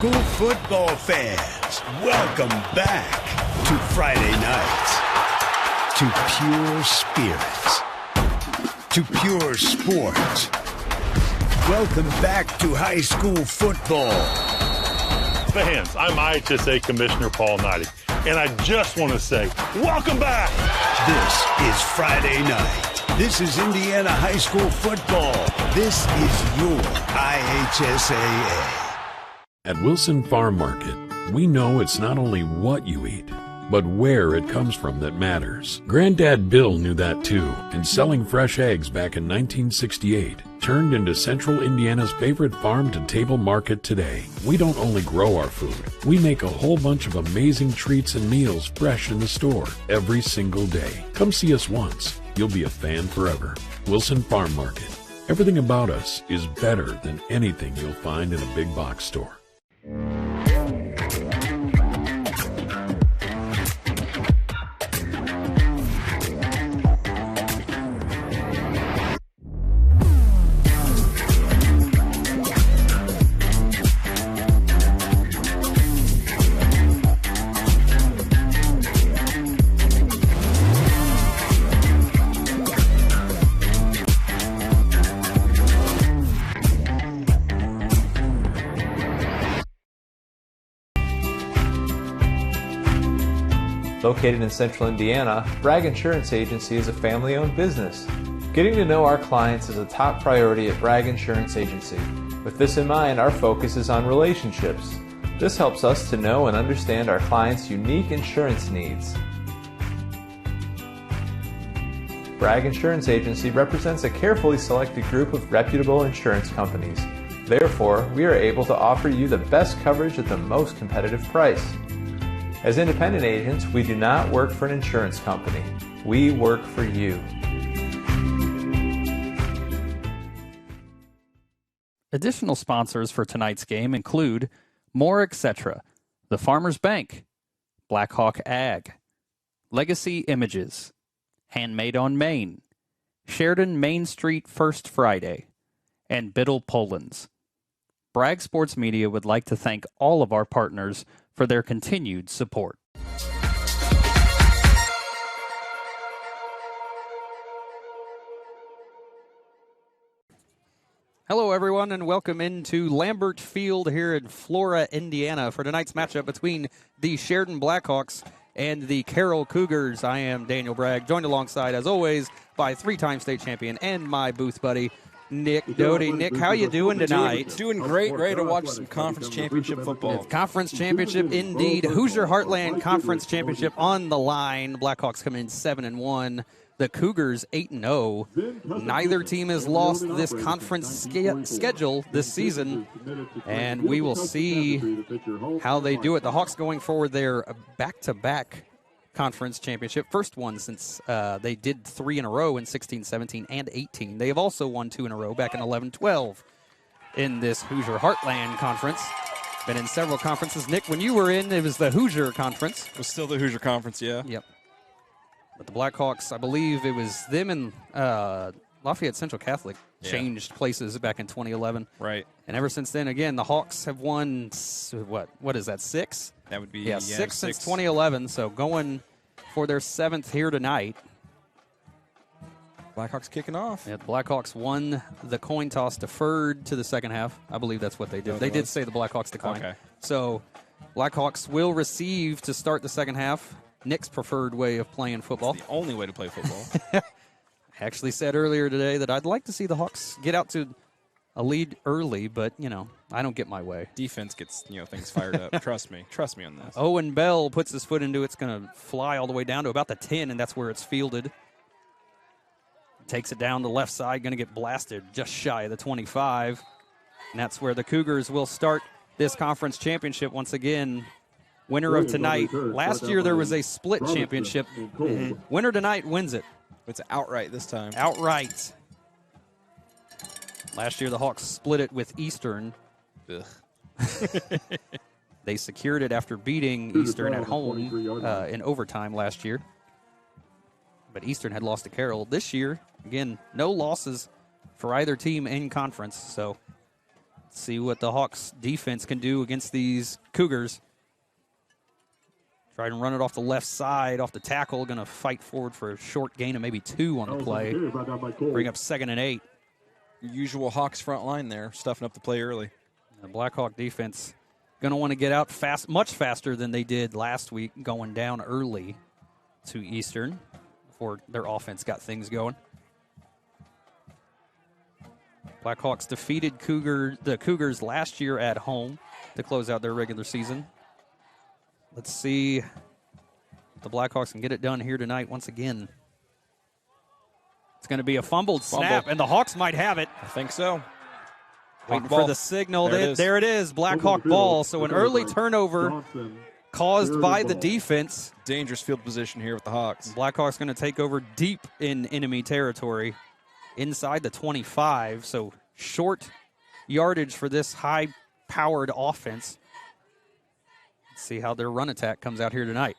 School football fans, welcome back to Friday nights, to pure spirits, to pure sports. Welcome back to high school football. Fans, I'm IHSA Commissioner Paul Knighty, and I just want to say, welcome back. This is Friday night. This is Indiana high school football. This is your IHSAA. At Wilson Farm Market, we know it's not only what you eat, but where it comes from that matters. Granddad Bill knew that too, and selling fresh eggs back in 1968 turned into Central Indiana's favorite farm-to-table market today. We don't only grow our food, we make a whole bunch of amazing treats and meals fresh in the store every single day. Come see us once. You'll be a fan forever. Wilson Farm Market. Everything about us is better than anything you'll find in a big box store. Located in Central Indiana, Bragg Insurance Agency is a family-owned business. Getting to know our clients is a top priority at Bragg Insurance Agency. With this in mind, our focus is on relationships. This helps us to know and understand our clients' unique insurance needs. Bragg Insurance Agency represents a carefully selected group of reputable insurance companies. Therefore, we are able to offer you the best coverage at the most competitive price. As independent agents, we do not work for an insurance company. We work for you. Additional sponsors for tonight's game include More Etc., The Farmers Bank, Blackhawk Ag, Legacy Images, Handmade on Main, Sheridan Main Street First Friday, and Biddle Poland's. Bragg Sports Media would like to thank all of our partners for their continued support. Hello, everyone, and welcome into Lambert Field here in Flora, Indiana, for tonight's matchup between the Sheridan Blackhawks and the Carroll Cougars. I am Daniel Bragg, joined alongside, as always, by three-time state champion and my booth buddy, Nick Doty. Nick, how you doing tonight? Doing great. Ready to watch some conference championship football. Conference championship indeed. Hoosier Heartland Conference championship on the line. Blackhawks come in 7-1. The Cougars 8-0. Neither team has lost this conference schedule this season, and we will see how they do it. The Hawks going forward their back-to-back conference championship, first one since they did 3 in a row in 16-17 and 18. They have also won 2 in a row back in 11-12 in this Hoosier Heartland Conference. Been in several conferences. Nick, when you were in, it was the Hoosier Conference. It was still the Hoosier Conference, yeah. Yep. But the Blackhawks, I believe it was them and Lafayette Central Catholic changed places back in 2011. Right. And ever since then, again, the Hawks have won, what is that, 6? That would be, Yeah, 6 since 2011, so going for their 7th here tonight. Blackhawks kicking off. Yeah, the Blackhawks won the coin toss, deferred to the second half. I believe that's what they did. They did say the Blackhawks declined. Okay. So Blackhawks will receive to start the second half. Nick's preferred way of playing football. It's the only way to play football. I actually said earlier today that I'd like to see the Hawks get out to a lead early, but, I don't get my way. Defense gets, things fired up. Trust me on this. Owen Bell puts his foot into it. It's going to fly all the way down to about the 10, and that's where it's fielded. Takes it down the left side, going to get blasted just shy of the 25. And that's where the Cougars will start this conference championship once again. Winner of tonight. Last year there was a split championship. Winner tonight wins it. It's outright this time. Outright. Last year the Hawks split it with Eastern. Ugh. They secured it after beating Eastern at home in overtime last year. But Eastern had lost to Carroll. This year, again, no losses for either team in conference. So let's see what the Hawks defense can do against these Cougars. Try to run it off the left side, off the tackle. Going to fight forward for a short gain of maybe 2 on the play. Bring up 2nd and 8. Usual Hawks front line there, stuffing up the play early. The Blackhawk defense going to want to get out fast, much faster than they did last week, going down early to Eastern before their offense got things going. Blackhawks defeated the Cougars last year at home to close out their regular season. Let's see if the Blackhawks can get it done here tonight once again. It's going to be a fumbled snap, and the Hawks might have it. I think so. Waiting for the signal. There it is, Blackhawk ball. So an early turnover caused by the defense. Dangerous field position here with the Hawks. Blackhawks going to take over deep in enemy territory inside the 25. So short yardage for this high-powered offense. Let's see how their run attack comes out here tonight.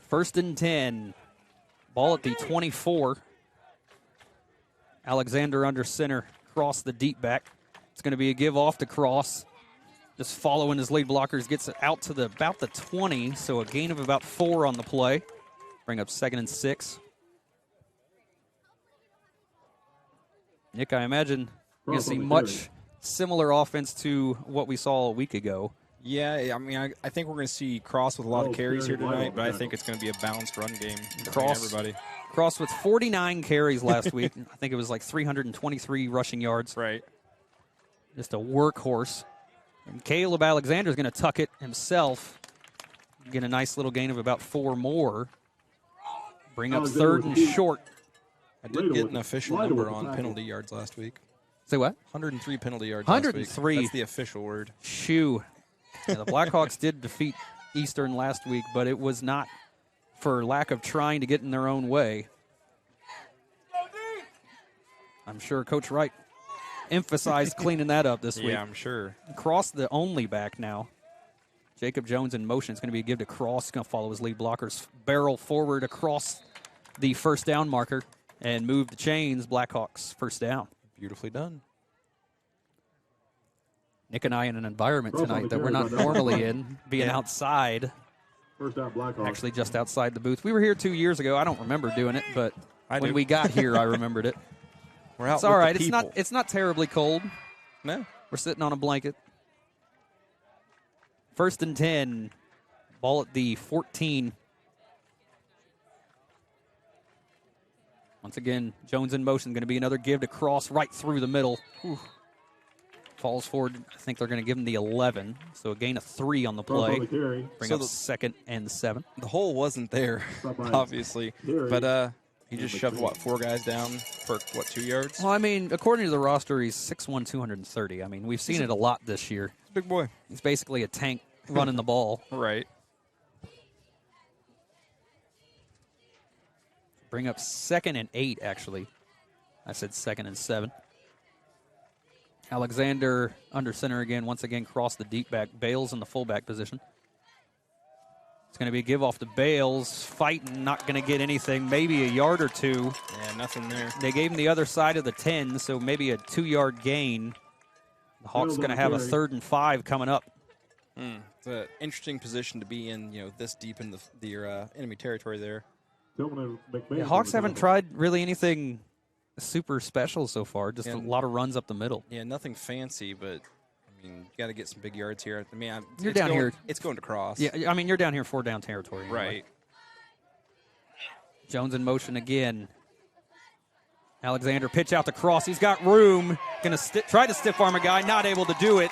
First and 10. Ball at the 24. Alexander under center. Cross the deep back. It's going to be a give off to Cross. Just following his lead blockers. Gets it out to about the 20. So a gain of about 4 on the play. Bring up 2nd and 6. Nick, I imagine you're going to see much similar offense to what we saw a week ago. Yeah, I mean, I think we're going to see Cross with a lot of carries here tonight, but I think it's going to be a balanced run game between everybody. Cross with 49 carries last week. I think it was like 323 rushing yards. Right. Just a workhorse. And Caleb Alexander is going to tuck it himself. Get a nice little gain of about 4 more. Bring up 3rd and short. I did get an official number on penalty yards last week. Say what? 103 penalty yards 103. last week. That's the official word. Shoo. Yeah, the Blackhawks did defeat Eastern last week, but it was not for lack of trying to get in their own way. I'm sure Coach Wright emphasized cleaning that up this week. Yeah, I'm sure. Cross the only back now. Jacob Jones in motion. It's going to be a give to Cross. He's going to follow his lead blockers. Barrel forward across the first down marker and move the chains. Blackhawks first down. Beautifully done. Nick and I in an environment tonight that we're not normally in, being outside. Actually just outside the booth. We were here 2 years ago. I don't remember doing it, but when we got here, I remembered it. We're out. It's all right. It's not terribly cold. No. We're sitting on a blanket. 1st and 10. Ball at the 14. Once again, Jones in motion. Going to be another give to Cross right through the middle. Whew. Falls forward. I think they're going to give him the 11. So a gain of 3 on the play. Bring up 2nd and 7. The hole wasn't there, obviously. But he just shoved, 4 guys down for, 2 yards? Well, I mean, according to the roster, he's 6'1", 230. I mean, we've seen it a lot this year. He's a big boy. He's basically a tank running the ball. Right. Bring up 2nd and 8, actually. I said 2nd and 7. Alexander under center again. Once again, cross the deep back. Bales in the fullback position. It's going to be a give off to Bales. Fighting, not going to get anything, maybe a yard or two. Yeah, nothing there. They gave him the other side of the 10, so maybe a 2-yard gain. The Hawks going to have a 3rd and 5 coming up. It's an interesting position to be in, this deep in the enemy territory there. The Hawks haven't tried really anything super special so far, just a lot of runs up the middle. Yeah, nothing fancy, but, you got to get some big yards here. You're down here. It's going to cross. Yeah, you're down here 4-down territory. Anyway. Right. Jones in motion again. Alexander pitch out to Cross. He's got room. Going to try to stiff arm a guy. Not able to do it.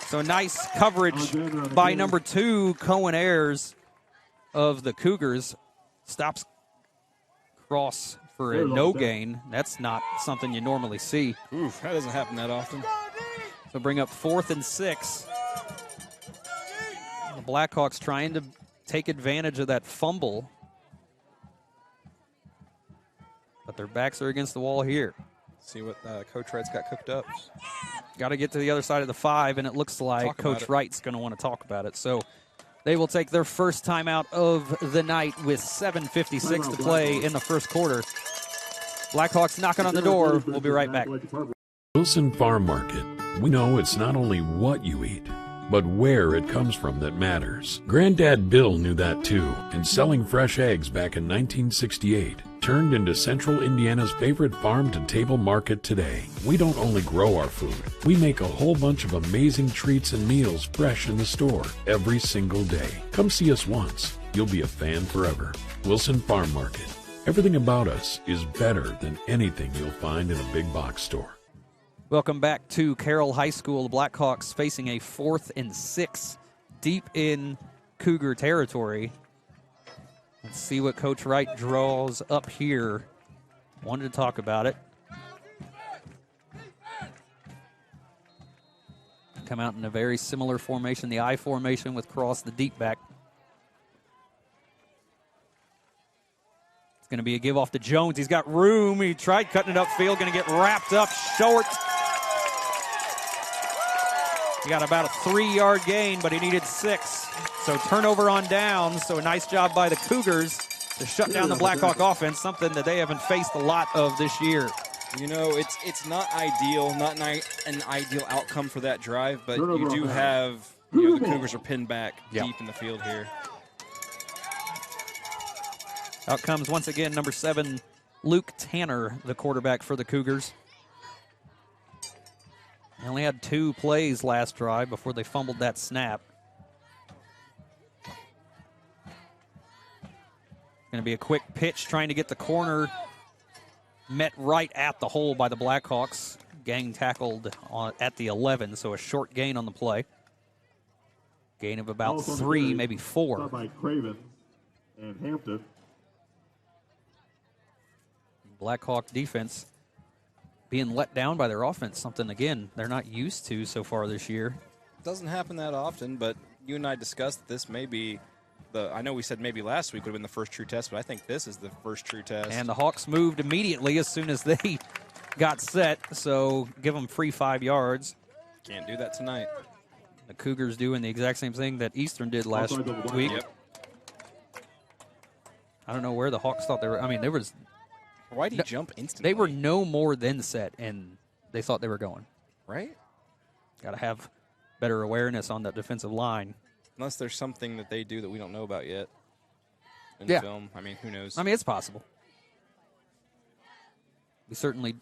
So nice coverage by number 2, Cohen Ayers of the Cougars. Stops Cross for a no gain. That's not something you normally see. Oof, that doesn't happen that often. So bring up 4th and 6. The Blackhawks trying to take advantage of that fumble. But their backs are against the wall here. See what Coach Wright's got cooked up. Got to get to the other side of the 5, and it looks like Coach Wright's going to want to talk about it. So they will take their first timeout of the night with 7:56 to play in the first quarter. Blackhawks knocking on the door. We'll be right back. Wilson Farm Market. We know it's not only what you eat, but where it comes from that matters. Granddad Bill knew that too, and selling fresh eggs back in 1968 turned into Central Indiana's favorite farm-to-table market today. We don't only grow our food, we make a whole bunch of amazing treats and meals fresh in the store every single day. Come see us once. You'll be a fan forever. Wilson Farm Market. Everything about us is better than anything you'll find in a big box store. Welcome back to Carroll High School. The Blackhawks facing a 4th and 6 deep in Cougar territory. Let's see what Coach Wright draws up here. Wanted to talk about it. Come out in a very similar formation, the I formation with Cross, the deep back. It's going to be a give off to Jones. He's got room. He tried cutting it upfield. Going to get wrapped up short. He got about a 3-yard gain, but he needed 6. So turnover on downs. So a nice job by the Cougars to shut down the Blackhawk offense, something that they haven't faced a lot of this year. It's not ideal, not an ideal outcome for that drive, but you do have, the Cougars are pinned back deep in the field here. Out comes once again number 7, Luke Tanner, the quarterback for the Cougars. They only had 2 plays last drive before they fumbled that snap. Going to be a quick pitch trying to get the corner. Met right at the hole by the Blackhawks. Gang tackled at the 11, so a short gain on the play. Gain of about 3, maybe 4. By Craven and Hampton. Blackhawk defense being let down by their offense, something, again, they're not used to so far this year. It doesn't happen that often, but you and I discussed that this may be I know we said maybe last week would have been the first true test, but I think this is the first true test. And the Hawks moved immediately as soon as they got set, so give them free 5 yards. Can't do that tonight. The Cougars doing the exact same thing that Eastern did last week. Yep. I don't know where the Hawks thought they were. I mean, there was... Why did he jump instantly? They were no more than set, and they thought they were going. Right? Got to have better awareness on that defensive line. Unless there's something that they do that we don't know about yet in the film. I mean, who knows? I mean, it's possible. We certainly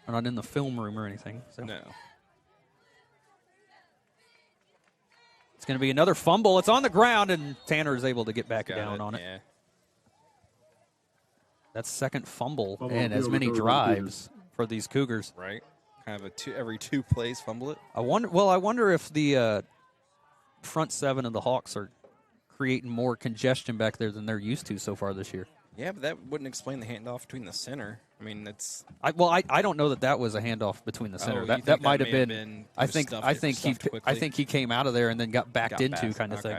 are not in the film room or anything. So. No. It's going to be another fumble. It's on the ground, and Tanner is able to get back down on it. Yeah. That's second fumble and as many drives for these Cougars. Right. Kind of every 2 plays fumble it. I wonder if the front 7 of the Hawks are creating more congestion back there than they're used to so far this year. Yeah, but that wouldn't explain the handoff between the center. I mean, it's. I don't know that was a handoff between the center. That might have been. I think he came out of there and then got backed into kind of thing.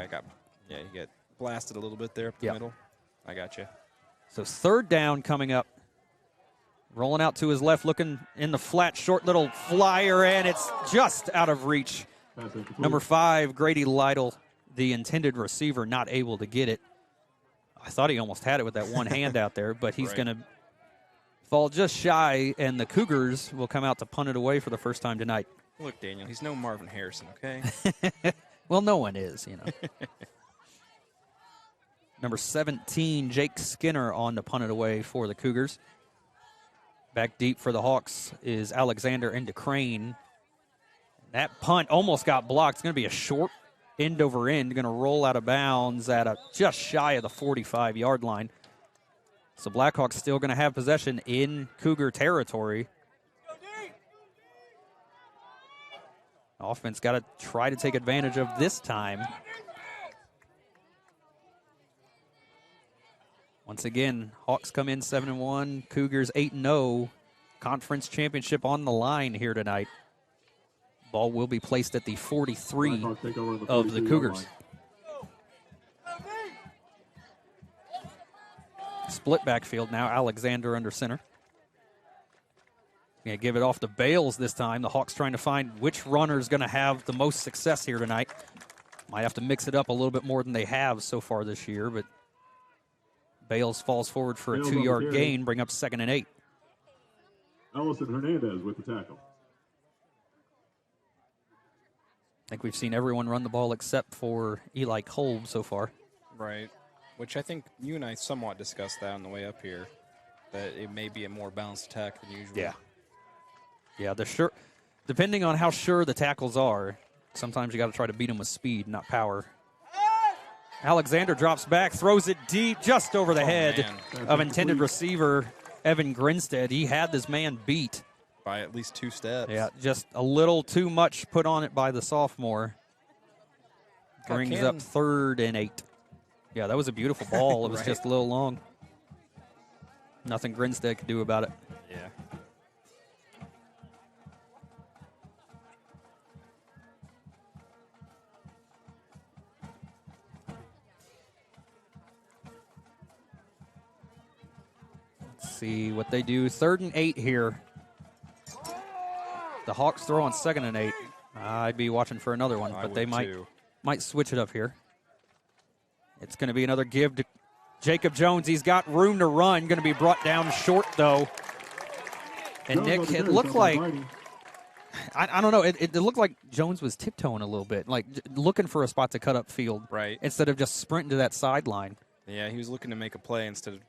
You get blasted a little bit there up the middle. I got you. So 3rd down coming up. Rolling out to his left, looking in the flat, short little flyer, and it's just out of reach. Number 5, Grady Lytle the intended receiver not able to get it. I thought he almost had it with that one hand out there, but he's going to fall just shy, and the Cougars will come out to punt it away for the first time tonight. Look, Daniel, he's no Marvin Harrison, okay? Well, no one is, Number 17, Jake Skinner on the punt it away for the Cougars. Back deep for the Hawks is Alexander into Crane. That punt almost got blocked. It's going to be a short end over end, going to roll out of bounds at just shy of the 45-yard line. So Blackhawks still going to have possession in Cougar territory. Offense got to try to take advantage of this time. Once again, Hawks come in 7-1, Cougars 8-0. Conference championship on the line here tonight. Ball will be placed at the 43 of the Cougars. Split backfield now, Alexander under center. Going to give it off to Bales this time. The Hawks trying to find which runner is going to have the most success here tonight. Might have to mix it up a little bit more than they have so far this year, but Bales falls forward for a 2-yard gain, bring up 2nd and 8. Allison Hernandez with the tackle. I think we've seen everyone run the ball except for Eli Kolb so far. Right, which I think you and I somewhat discussed that on the way up here, that it may be a more balanced attack than usual. Yeah, depending on how sure the tackles are, sometimes you got to try to beat them with speed, not power. Alexander drops back, throws it deep, just over the head of intended receiver Evan Grinstead. He had this man beat by at least 2 steps. Yeah, just a little too much put on it by the sophomore. Brings up 3rd and 8. Yeah, that was a beautiful ball. It was just a little long. Nothing Grinstead could do about it. Yeah. Let's see what they do. 3rd and 8 here. The Hawks throw on 2nd and 8. I'd be watching for another one, but they might switch it up here. It's going to be another give to Jacob Jones. He's got room to run. Going to be brought down short, though. And Nick, it looked like, I don't know, it looked like Jones was tiptoeing a little bit, like looking for a spot to cut up field. Right. Instead of just sprinting to that sideline. Yeah, he was looking to make a play instead of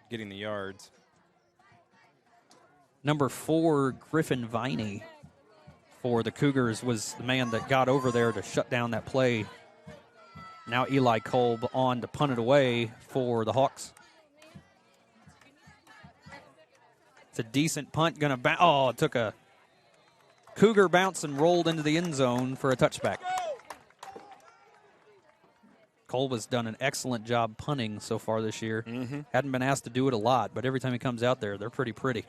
getting the yards. Number 4, Griffin Viney for the Cougars was the man that got over there to shut down that play. Now Eli Kolb on to punt it away for the Hawks. It's a decent punt. It took a Cougar bounce and rolled into the end zone for a touchback. Kolb has done an excellent job punting so far this year. Hadn't been asked to do it a lot, but every time he comes out there, they're pretty.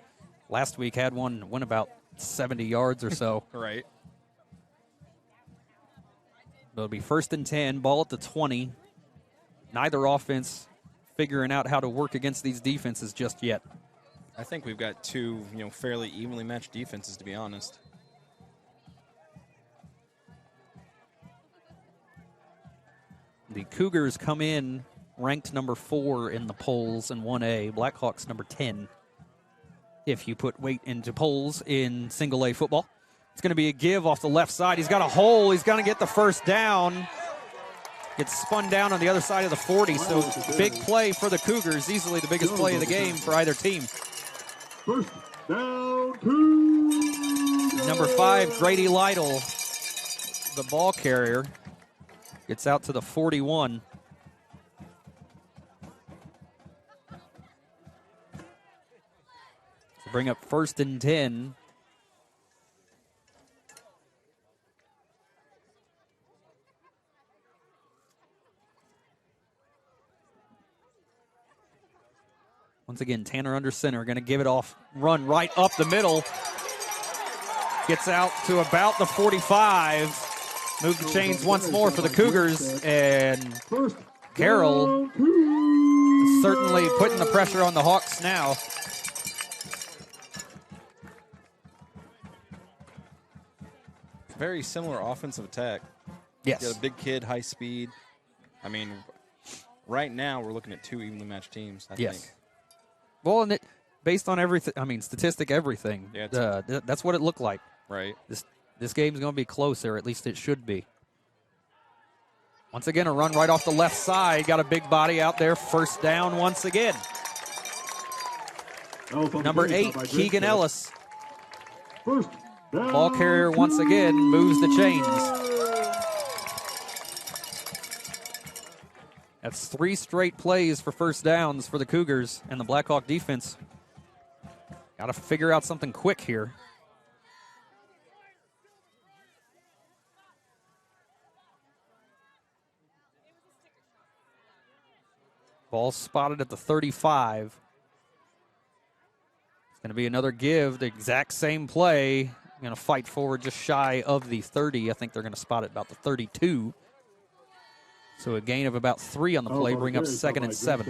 Last week had one went about 70 yards or so. Right. It'll be 1st and 10, ball at the 20. Neither offense figuring out how to work against these defenses just yet. I think we've got 2, fairly evenly matched defenses, to be honest. The Cougars come in ranked number 4 in the polls in 1A. Blackhawks number 10. If you put weight into polls in single A football. It's going to be a give off the left side. He's got a hole. He's going to get the first down. Gets spun down on the other side of the 40. So big play for the Cougars. Easily the biggest play of the game for either team. First down, Cougars. Number 5, Grady Lytle, the ball carrier, gets out to the 41. Bring up 1st and 10. Once again, Tanner under center, going to give it off, run right up the middle. Gets out to about the 45. Move the chains once more for the Cougars, and Carroll is certainly putting the pressure on the Hawks now. Very similar offensive attack. Yes. Got a big kid, high speed. I mean, right now we're looking at 2 evenly matched teams, I think. Well, and based on everything, I mean, statistic everything, Yeah, that's what it looked like. Right. This game's going to be closer, at least it should be. Once again, a run right off the left side. Got a big body out there. First down once again. Number 8, Keegan Ellis. First down. Ball carrier once again moves the chains. That's 3 straight plays for first downs for the Cougars and the Blackhawk defense. Got to figure out something quick here. Ball spotted at the 35. It's going to be another give, the exact same play. Going to fight forward just shy of the 30. I think they're going to spot it about the 32. So a gain of about 3 on the play, bring up 2nd and 7.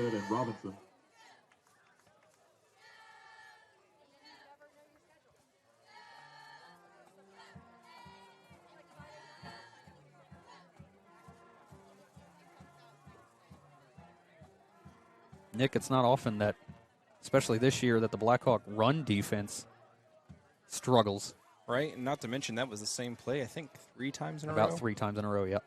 Nick, it's not often that, especially this year, that the Blackhawk run defense struggles. Right, and not to mention that was the same play, I think, 3 times in a row. About 3 times in a row, yep.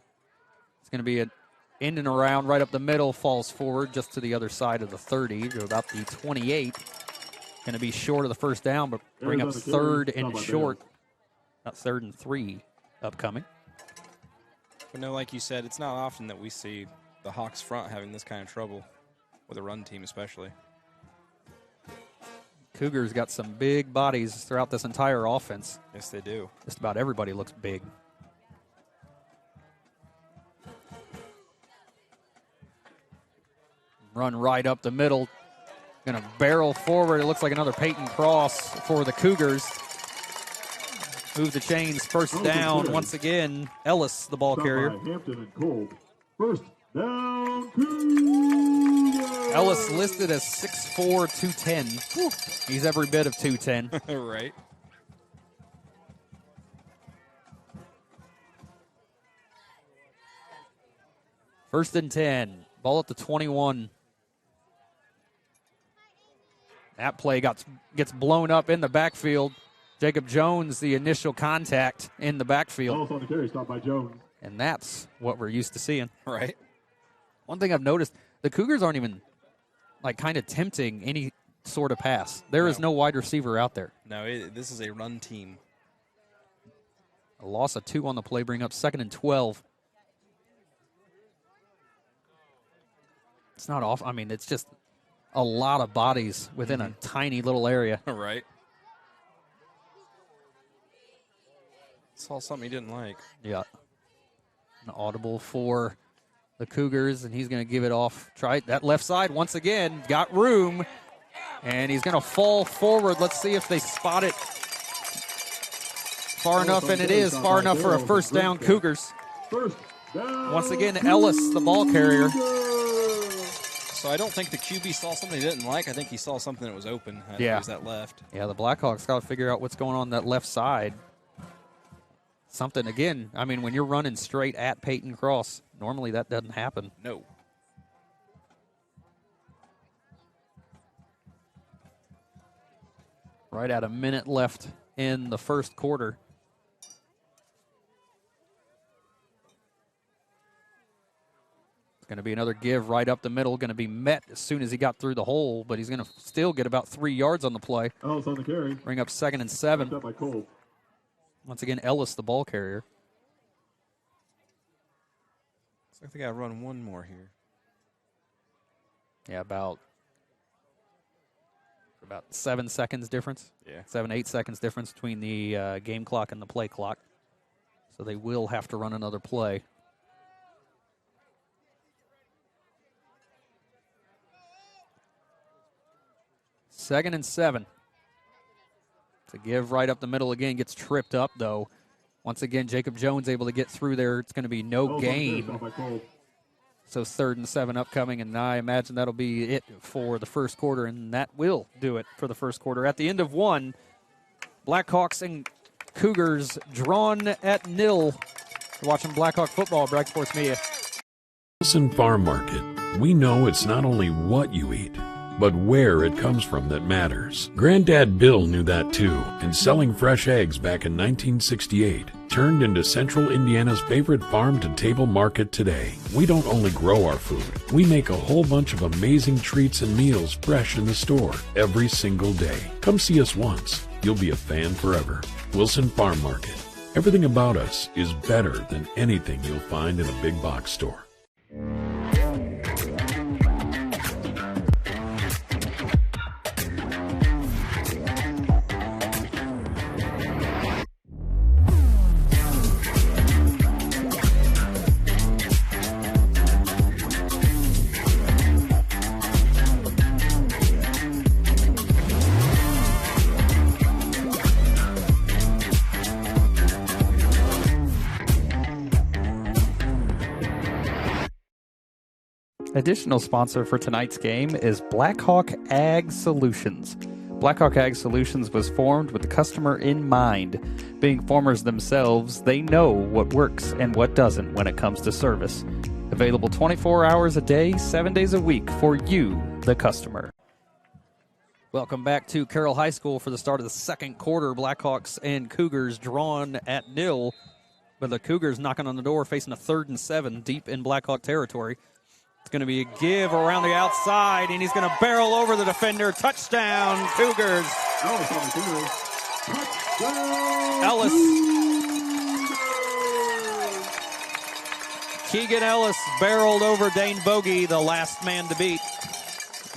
It's going to be an in and around, right up the middle, falls forward just to the other side of the 30, to about the 28. Going to be short of the first down, but bring up 3rd and short. Not 3rd and 3 upcoming. But no, like you said, it's not often that we see the Hawks front having this kind of trouble. With a run team especially. Cougars got some big bodies throughout this entire offense. Yes, they do. Just about everybody looks big. Run right up the middle. Going to barrel forward. It looks like another Peyton cross for the Cougars. Move the chains. First down once again. Ellis, the ball carrier. Hampton and Cole. First down, Ellis listed as 6'4", 210. He's every bit of 210. Right. First and 10. Ball at the 21. That play gets blown up in the backfield. Jacob Jones, the initial contact in the backfield. On the carry, stopped by Jones. And that's what we're used to seeing. Right. One thing I've noticed, the Cougars aren't even, kind of tempting any sort of pass. There is no wide receiver out there. No, this is a run team. A loss of 2 on the play, bring up 2nd and 12. It's not off. I mean, it's just a lot of bodies within a tiny little area. Right. Saw something he didn't like. Yeah. An audible for the Cougars, and he's going to give it off. Try that left side once again. Got room, and he's going to fall forward. Let's see if they spot it far enough, and it is far enough for a first down, Cougars. Once again, Ellis, the ball carrier. So I don't think the QB saw something he didn't like. I think he saw something that was open. I think it was that left. Yeah, the Blackhawks got to figure out what's going on that left side. Something, again, I mean, when you're running straight at Peyton Cross, normally that doesn't happen. No. Right at a minute left in the first quarter. It's going to be another give right up the middle, going to be met as soon as he got through the hole, but he's going to still get about 3 yards on the play. Ellis on the carry. Bring up 2nd and 7. By Cole. Once again, Ellis, the ball carrier. Looks like they got to run one more here. Yeah, about 7 seconds difference. Yeah. 7-8 seconds difference between the game clock and the play clock. So they will have to run another play. Second and 7. To give right up the middle again, gets tripped up though. Once again, Jacob Jones able to get through there. It's going to be no gain. So 3rd and 7 upcoming, and I imagine that'll be it for the first quarter, and that will do it for the first quarter. At the end of 1, Blackhawks and Cougars drawn at 0. You're watching Blackhawk football, Bragg Sports Media. Wilson Farm Market. We know it's not only what you eat, but where it comes from that matters. Granddad Bill knew that too, and selling fresh eggs back in 1968 turned into Central Indiana's favorite farm-to-table market today. We don't only grow our food, we make a whole bunch of amazing treats and meals fresh in the store every single day. Come see us once. You'll be a fan forever. Wilson Farm Market. Everything about us is better than anything you'll find in a big box store. Additional sponsor for tonight's game is Blackhawk Ag Solutions. Blackhawk Ag Solutions was formed with the customer in mind. Being farmers themselves, they know what works and what doesn't when it comes to service. Available 24 hours a day, 7 days a week for you, the customer. Welcome back to Carroll High School for the start of the second quarter. Blackhawks and Cougars drawn at 0, but the Cougars knocking on the door, facing a 3rd and 7 deep in Blackhawk territory. It's going to be a give around the outside, and he's going to barrel over the defender. Touchdown, Cougars. Ellis. Keegan Ellis barreled over Dane Bogey, the last man to beat.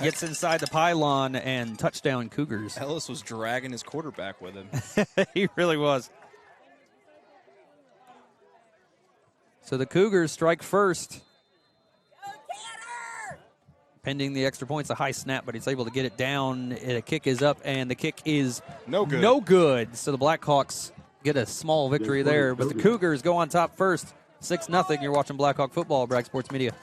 Gets inside the pylon, and touchdown, Cougars. Ellis was dragging his quarterback with him. He really was. So the Cougars strike first. Pending the extra points, a high snap, but he's able to get it down. The kick is up, and the kick is no good. So the Blackhawks get a small victory there, but the Cougars go on top first, 6-0. You're watching Blackhawk football, Bragg Sports Media.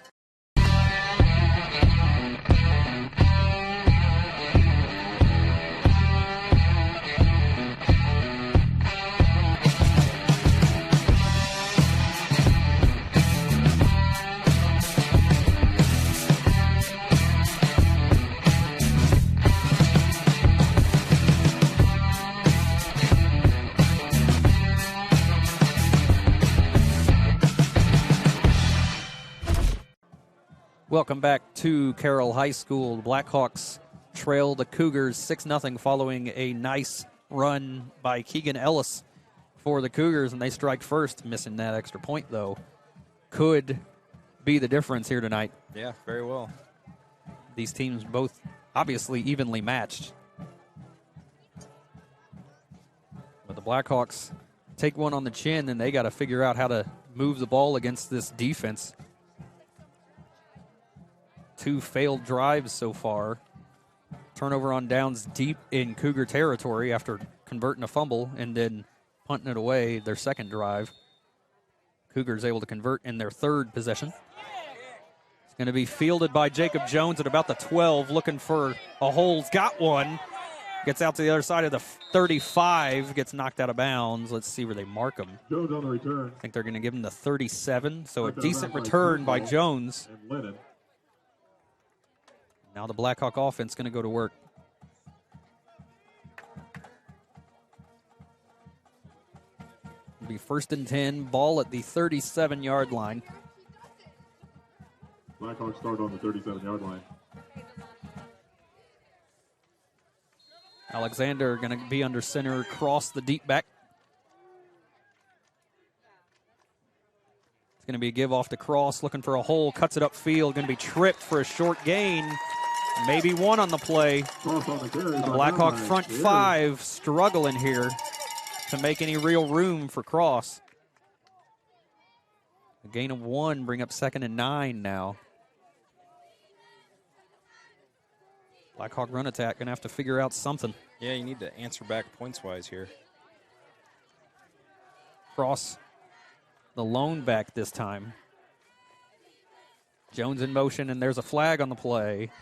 Welcome back to Carroll High School. The Blackhawks trail the Cougars 6-0 following a nice run by Keegan Ellis for the Cougars, and they strike first, missing that extra point, though. Could be the difference here tonight. Yeah, very well. These teams both obviously evenly matched. But the Blackhawks take one on the chin, and they got to figure out how to move the ball against this defense. 2 failed drives so far. Turnover on downs deep in Cougar territory after converting a fumble and then punting it away their second drive. Cougars able to convert in their third possession. It's going to be fielded by Jacob Jones at about the 12, looking for a hole. Got one. Gets out to the other side of the 35, gets knocked out of bounds. Let's see where they mark him. Jones on the return. I think they're going to give him the 37, so a decent return by Jones. Now the Blackhawk offense going to go to work. It'll be 1st and 10, ball at the 37-yard line. Blackhawks start on the 37-yard line. Alexander going to be under center, cross the deep back. It's going to be a give off the cross, looking for a hole, cuts it upfield, going to be tripped for a short gain. Maybe one on the play. The Blackhawk front 5 struggling here to make any real room for Cross. A gain of 1, bring up 2nd and 9 now. Blackhawk run attack, gonna have to figure out something. Yeah, you need to answer back points-wise here. Cross, the lone back this time. Jones in motion, and there's a flag on the play.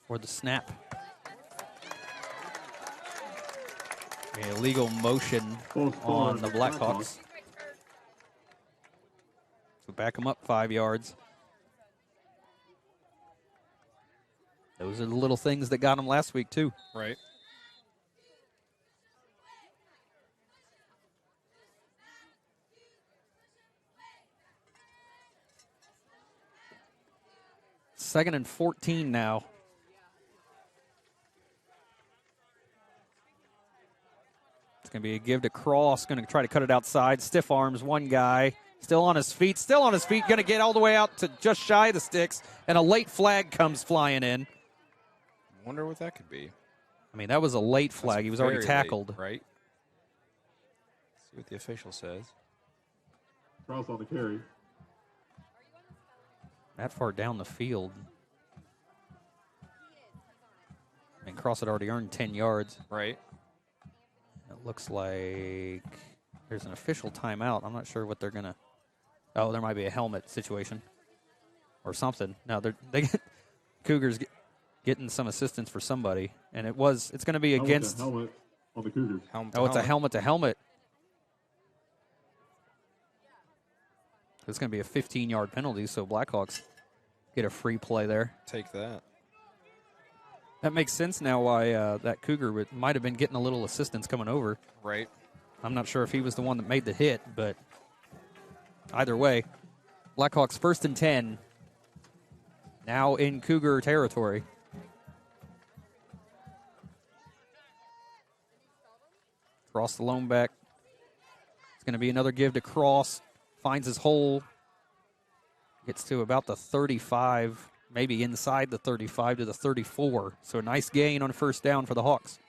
Or the snap. Illegal motion on the Blackhawks. So back them up 5 yards. Those are the little things that got them last week, too. Right. Second and 14 now. It's going to be a give to Cross. Going to try to cut it outside. Stiff arms one guy. Still on his feet. Going to get all the way out to just shy of the sticks. And a late flag comes flying in. Wonder what that could be. I mean, that was a late flag. He was already tackled. Late, right? See what the official says. Cross on the carry. That far down the field. I mean, Cross had already earned 10 yards. Right. It looks like there's an official timeout. I'm not sure what they're going to. Oh, there might be a helmet situation or something. No, they Cougars getting some assistance for somebody, and it's going to be against. Helmet on the Cougars. It's a helmet to helmet. It's going to be a 15-yard penalty, so Blackhawks get a free play there. Take that. That makes sense now why that Cougar might have been getting a little assistance coming over. Right. I'm not sure if he was the one that made the hit, but either way, Blackhawks 1st and 10, now in Cougar territory. Cross the lone back. It's going to be another give to Cross. Finds his hole. Gets to about the 35, maybe inside the 35 to the 34. So a nice gain on first down for the Hawks.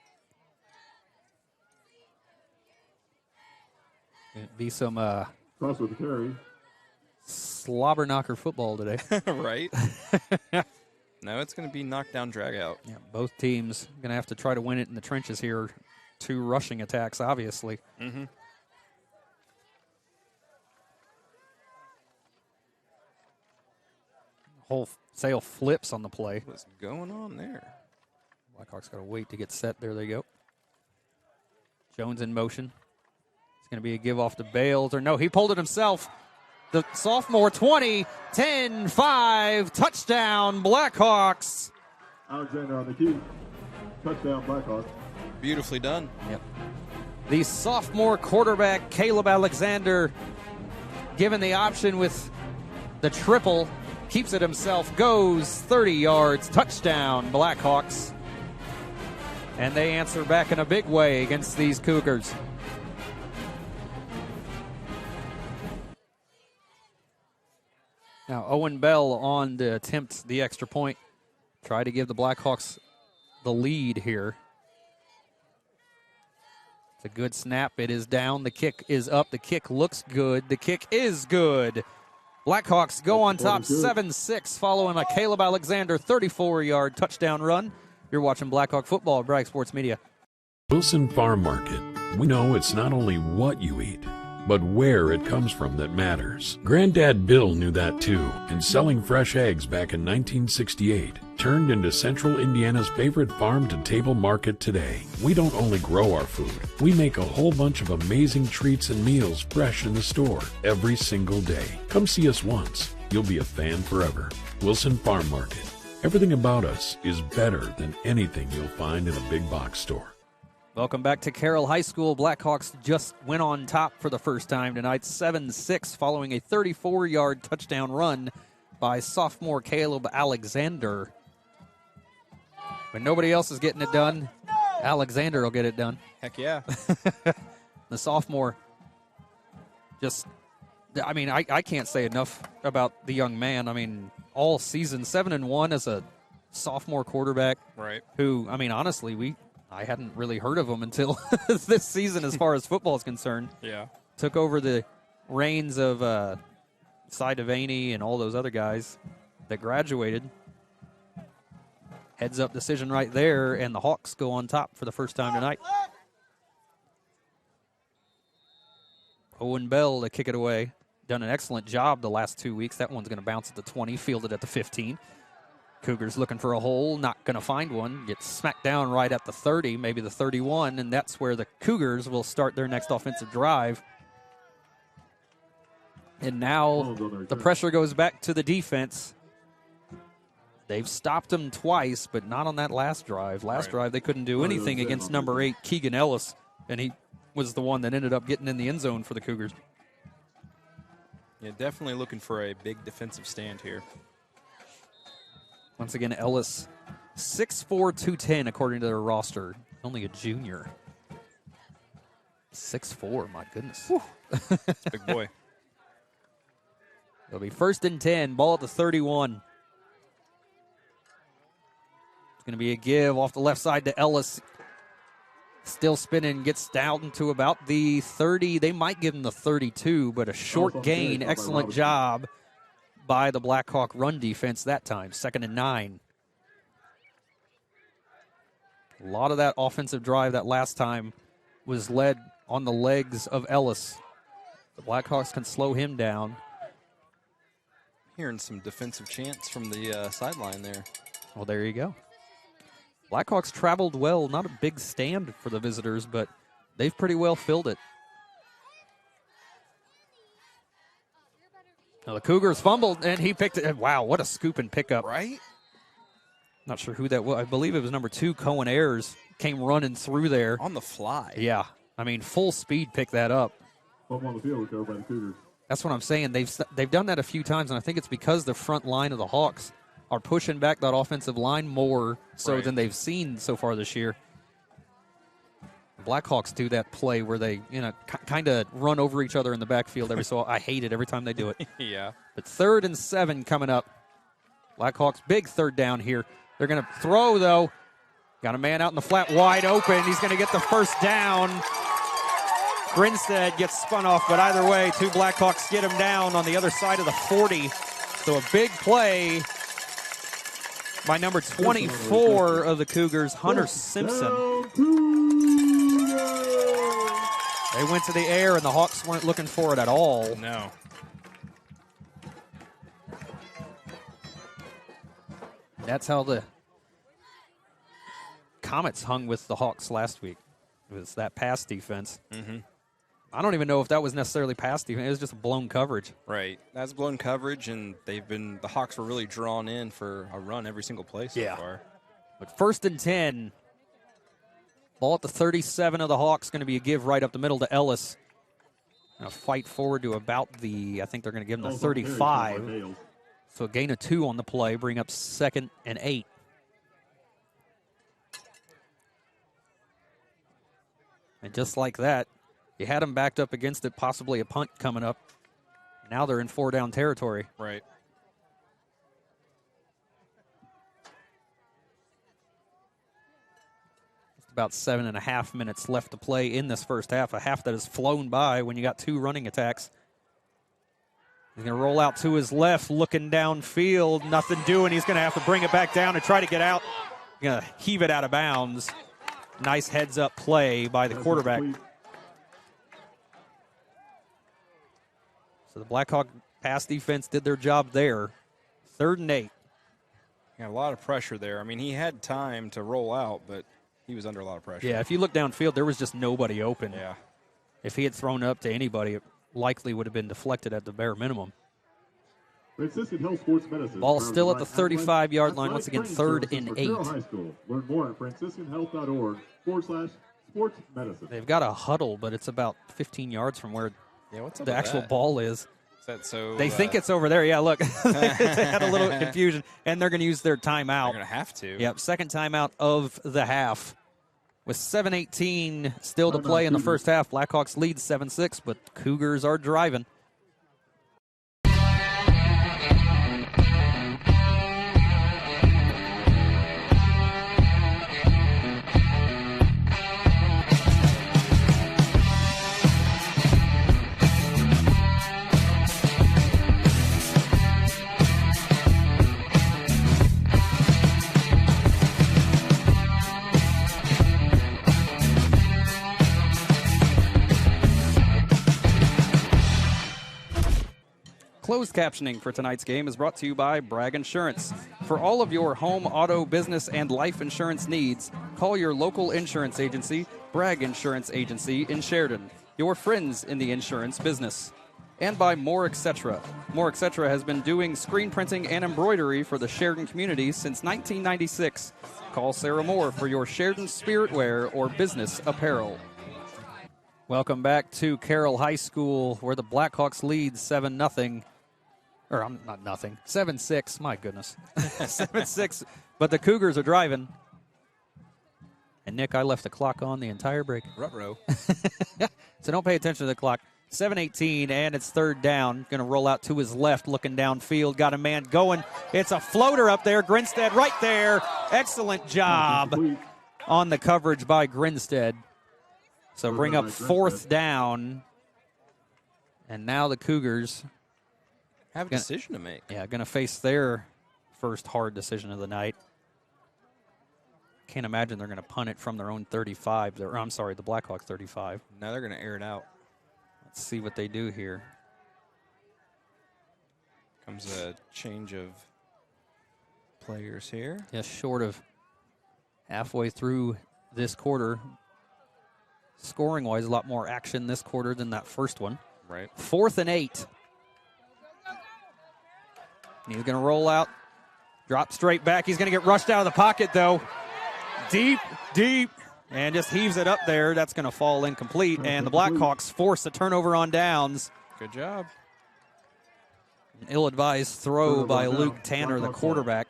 It'd be some Cross with the carry. slobber knocker football today. Right. No, it's going to be knockdown, drag out. Yeah, both teams going to have to try to win it in the trenches here. 2 rushing attacks, obviously. Mm-hmm. Whole sail flips on the play. What's going on there? Blackhawks got to wait to get set. There they go. Jones in motion. It's going to be a give off to Bales. Or no, he pulled it himself. The sophomore 20, 10, 5, touchdown, Blackhawks. Alexander on the key. Touchdown, Blackhawks. Beautifully done. Yep. The sophomore quarterback, Caleb Alexander, given the option with the triple, keeps it himself, goes 30 yards, touchdown, Blackhawks. And they answer back in a big way against these Cougars. Now, Owen Bell on to attempt the extra point. Try to give the Blackhawks the lead here. It's a good snap. It is down. The kick is up. The kick looks good. The kick is good. Blackhawks go on top 7-6 following a Caleb Alexander 34-yard touchdown run. You're watching Blackhawk football at Bragg Sports Media. Wilson Farm Market. We know it's not only what you eat, but where it comes from that matters. Granddad Bill knew that too, and selling fresh eggs back in 1968 turned into Central Indiana's favorite farm-to-table market today. We don't only grow our food, we make a whole bunch of amazing treats and meals fresh in the store every single day. Come see us once. You'll be a fan forever. Wilson Farm Market. Everything about us is better than anything you'll find in a big box store. Welcome back to Carroll High School. Blackhawks just went on top for the first time tonight, 7-6, following a 34-yard touchdown run by sophomore Caleb Alexander. When nobody else is getting it done, Alexander will get it done. Heck yeah. The sophomore I can't say enough about the young man. I mean, all season, 7-1 as a sophomore quarterback. Right. Who, I mean, honestly, I hadn't really heard of him until this season as far as football is concerned. Yeah. Took over the reins of Cy Devaney and all those other guys that graduated. Heads up decision right there, and the Hawks go on top for the first time tonight. Owen Bell to kick it away. Done an excellent job the last 2 weeks. That one's going to bounce at the 20, fielded at the 15. Cougars looking for a hole, not going to find one. Gets smacked down right at the 30, maybe the 31, and that's where the Cougars will start their next offensive drive. And now the pressure goes back to the defense. They've stopped them twice, but not on that last drive. Last drive, they couldn't do anything against number 8, Keegan Ellis, and he was the one that ended up getting in the end zone for the Cougars. Yeah, definitely looking for a big defensive stand here. Once again, Ellis, 6'4", 210, according to their roster. Only a junior. 6'4", my goodness. That's a big boy. It'll be 1st and 10, ball at the 31. It's going to be a give off the left side to Ellis. Still spinning, gets down to about the 30. They might give him the 32, but a short gain. Excellent job by the Blackhawk run defense that time. 2nd and 9. A lot of that offensive drive that last time was led on the legs of Ellis. The Blackhawks can slow him down. Hearing some defensive chants from the sideline there. Well, there you go. Blackhawks traveled well. Not a big stand for the visitors, but they've pretty well filled it. Now the Cougars fumbled, and he picked it. Wow, what a scoop and pickup. Right? Not sure who that was. I believe it was number 2, Cohen Ayers, came running through there. On the fly. Yeah. I mean, full speed picked that up. Up on the field recovered by the Cougars. That's what I'm saying. They've done that a few times, and I think it's because the front line of the Hawks are pushing back that offensive line more so than they've seen so far this year. The Blackhawks do that play where they, kind of run over each other in the backfield every so often. I hate it every time they do it. Yeah. But 3rd and 7 coming up. Blackhawks big 3rd down here. They're going to throw, though. Got a man out in the flat wide open. He's going to get the 1st down. Grinstead gets spun off, but either way, 2 Blackhawks get him down on the other side of the 40. So a big play by number 24 of the Cougars, Hunter Simpson. They went to the air, and the Hawks weren't looking for it at all. No. That's how the Comets hung with the Hawks last week. It was that pass defense. Mm-hmm. I don't even know if that was necessarily pass defense. It was just blown coverage. Right. That's blown coverage, and the Hawks were really drawn in for a run every single play so far. But 1st and 10. Ball at the 37 of the Hawks. Going to be a give right up the middle to Ellis. Going to fight forward to about I think they're going to give him the 35. So a gain of 2 on the play, bring up 2nd and 8. And just like that, you had them backed up against it, possibly a punt coming up. Now they're in 4-down territory. Right. Just about 7.5 minutes left to play in this first half, a half that has flown by when you got 2 running attacks. He's going to roll out to his left, looking downfield, nothing doing. He's going to have to bring it back down and try to get out. Going to heave it out of bounds. Nice heads-up play by the quarterback. So the Blackhawk pass defense did their job there. 3rd and 8. Yeah, a lot of pressure there. I mean, he had time to roll out, but he was under a lot of pressure. Yeah, if you look downfield, there was just nobody open. Yeah. If he had thrown up to anybody, it likely would have been deflected at the bare minimum. Franciscan Health Sports Medicine. Ball still at the 35-yard line. Once again, 3rd and 8. High School. Learn more at franciscanhealth.org/sports medicine. They've got a huddle, but it's about 15 yards from where the actual ball is. They think it's over there. Yeah, look. They had a little confusion, and they're going to use their timeout. They're going to have to. Yep, 2nd timeout of the half. With 7:18 still to play in the first half, Blackhawks lead 7-6, but Cougars are driving. Closed captioning for tonight's game is brought to you by Bragg Insurance. For all of your home, auto, business, and life insurance needs, call your local insurance agency, Bragg Insurance Agency in Sheridan, your friends in the insurance business. and by More Etc. More Etc. has been doing screen printing and embroidery for the Sheridan community since 1996. Call Sarah Moore for your Sheridan spirit wear or business apparel. Welcome back to Carroll High School, where the Blackhawks lead 7-0. Or, not nothing. 7-6. My goodness. 7-6. But the Cougars are driving. And, Nick, I left the clock on the entire break. Ruh-roh. So don't pay attention to the clock. 7:18, and it's third down. Going to roll out to his left, looking downfield. Got a man going. It's a floater up there. Grinstead right there. Excellent job on the coverage by Grinstead. So bring up fourth down. And now the Cougars have a decision to make. Yeah, going to face their first hard decision of the night. Can't imagine they're going to punt it from their own 35. The Blackhawks 35. Now they're going to air it out. Let's see what they do here. Comes a change of players here. Just short of halfway through this quarter. Scoring-wise, a lot more action this quarter than that first one. Right. 4th and 8. And he's going to roll out, drop straight back. He's going to get rushed out of the pocket, though. Deep, and just heaves it up there. That's going to fall incomplete, and the Blackhawks force a turnover on downs. Good job. An ill-advised throw by Luke Tanner, the quarterback.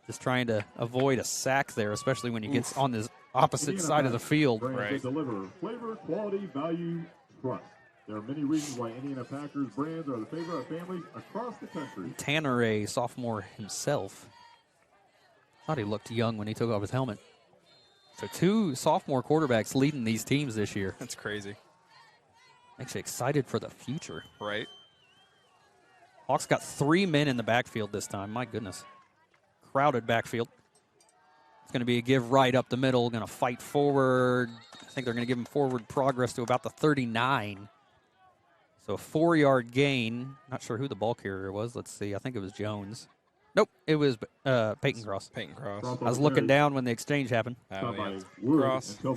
Just trying to avoid a sack there, especially when he gets on the opposite side of the field. Right. Deliver flavor, quality, value, trust. There are many reasons why Indiana Packers brands are the favorite of families across the country. Tanner, a sophomore himself. Thought he looked young when he took off his helmet. So 2 sophomore quarterbacks leading these teams this year. That's crazy. Makes you excited for the future. Right. Hawks got 3 men in the backfield this time. My goodness. Crowded backfield. It's going to be a give right up the middle. Going to fight forward. I think they're going to give him forward progress to about the 39. So a 4-yard gain. Not sure who the ball carrier was. Let's see. I think it was Jones. Nope, it was Peyton Cross. Peyton Cross. I was looking down when the exchange happened. Oh, yeah. Cross. So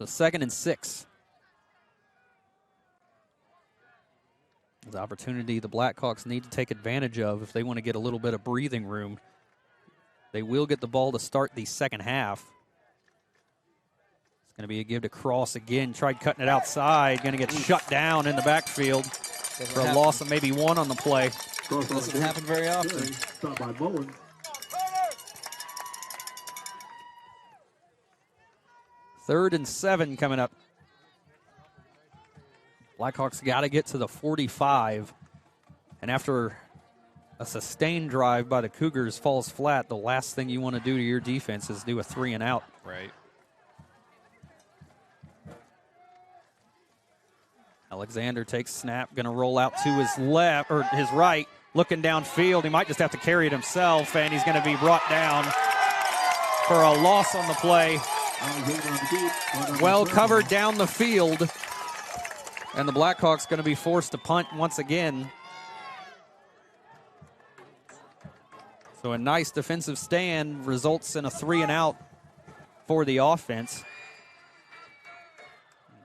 2nd and 6. The opportunity the Blackhawks need to take advantage of if they want to get a little bit of breathing room. They will get the ball to start the second half. It's going to be a give to Cross again. Tried cutting it outside. Going to get shut down in the backfield for a loss of maybe 1 on the play. Doesn't happen very often. Stop by Mullins. Third and 7 coming up. Blackhawks got to get to the 45. And after a sustained drive by the Cougars falls flat, the last thing you want to do to your defense is do a 3 and out. Right. Alexander takes snap, going to roll out to his left or his right. Looking downfield, he might just have to carry it himself, and he's going to be brought down for a loss on the play. Well covered down the field, and the Blackhawks going to be forced to punt once again. So a nice defensive stand results in a 3 and out for the offense.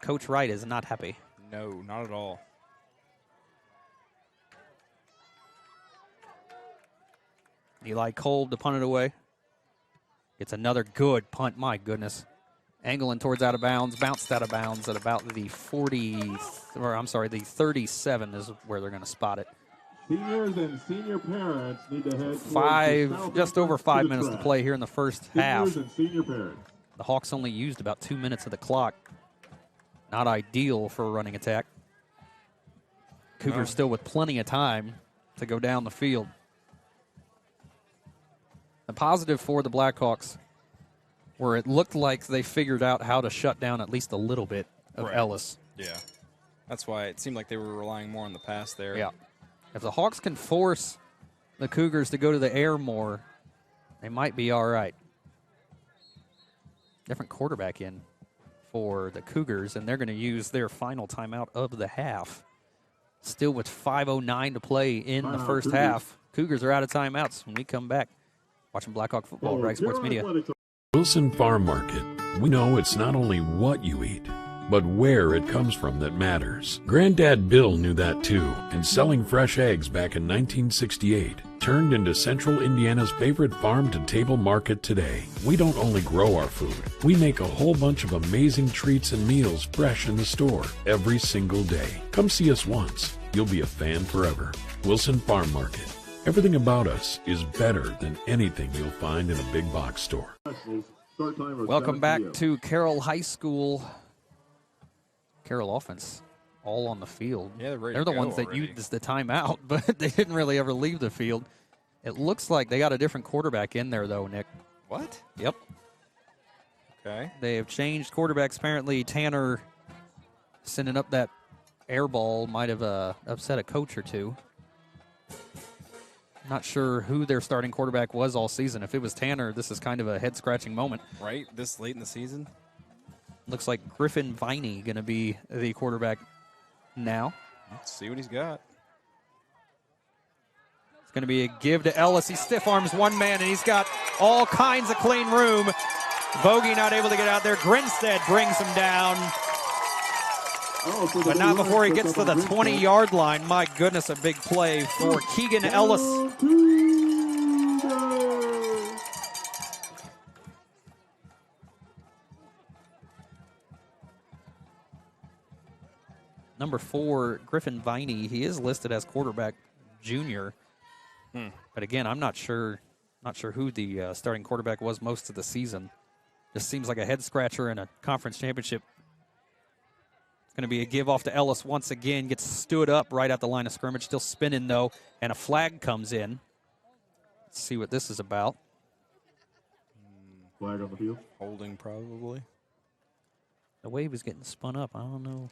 Coach Wright is not happy. No, not at all. Eli Kolb to punt it away. It's another good punt. My goodness. Angling towards out of bounds. Bounced out of bounds at about the 37 is where they're going to spot it. Seniors and senior parents need to head just over 5 minutes to play here in the first half. Seniors and senior parents. The Hawks only used about 2 minutes of the clock. Not ideal for a running attack. Cougars still with plenty of time to go down the field. The positive for the Blackhawks, where it looked like they figured out how to shut down at least a little bit of Ellis. Yeah. That's why it seemed like they were relying more on the pass there. Yeah. If the Hawks can force the Cougars to go to the air more, they might be all right. Different quarterback in for the Cougars, and they're going to use their final timeout of the half. Still with 5:09 to play in the first half. Cougars are out of timeouts when we come back. Watching Blackhawk football, Bragg Sports Media. Wilson Farm Market. We know it's not only what you eat, but where it comes from that matters. Granddad Bill knew that too, and selling fresh eggs back in 1968 turned into Central Indiana's favorite farm-to-table market today. We don't only grow our food, we make a whole bunch of amazing treats and meals fresh in the store every single day. Come see us once. You'll be a fan forever. Wilson Farm Market. Everything about us is better than anything you'll find in a big box store. Welcome back to Carroll High School. Carroll offense all on the field. Yeah, they're the ones that used the timeout, but they didn't really ever leave the field. It looks like they got a different quarterback in there, though, Nick. What? Yep. Okay. They have changed quarterbacks. Apparently, Tanner sending up that air ball might have upset a coach or two. Not sure who their starting quarterback was all season. If it was Tanner, this is kind of a head-scratching moment. Right, this late in the season? Looks like Griffin Viney going to be the quarterback now. Let's see what he's got. It's going to be a give to Ellis. He stiff arms one man, and he's got all kinds of clean room. Bogey not able to get out there. Grinstead brings him down. But not before he gets to the 20-yard line. My goodness, a big play for Keegan Ellis. Number 4, Griffin Viney, he is listed as quarterback junior. But again, I'm not sure who the starting quarterback was most of the season. Just seems like a head-scratcher in a conference championship. It's going to be a give off to Ellis once again. Gets stood up right at the line of scrimmage. Still spinning, though, and a flag comes in. Let's see what this is about. Flag on the field. Holding, probably. The way he was getting spun up, I don't know.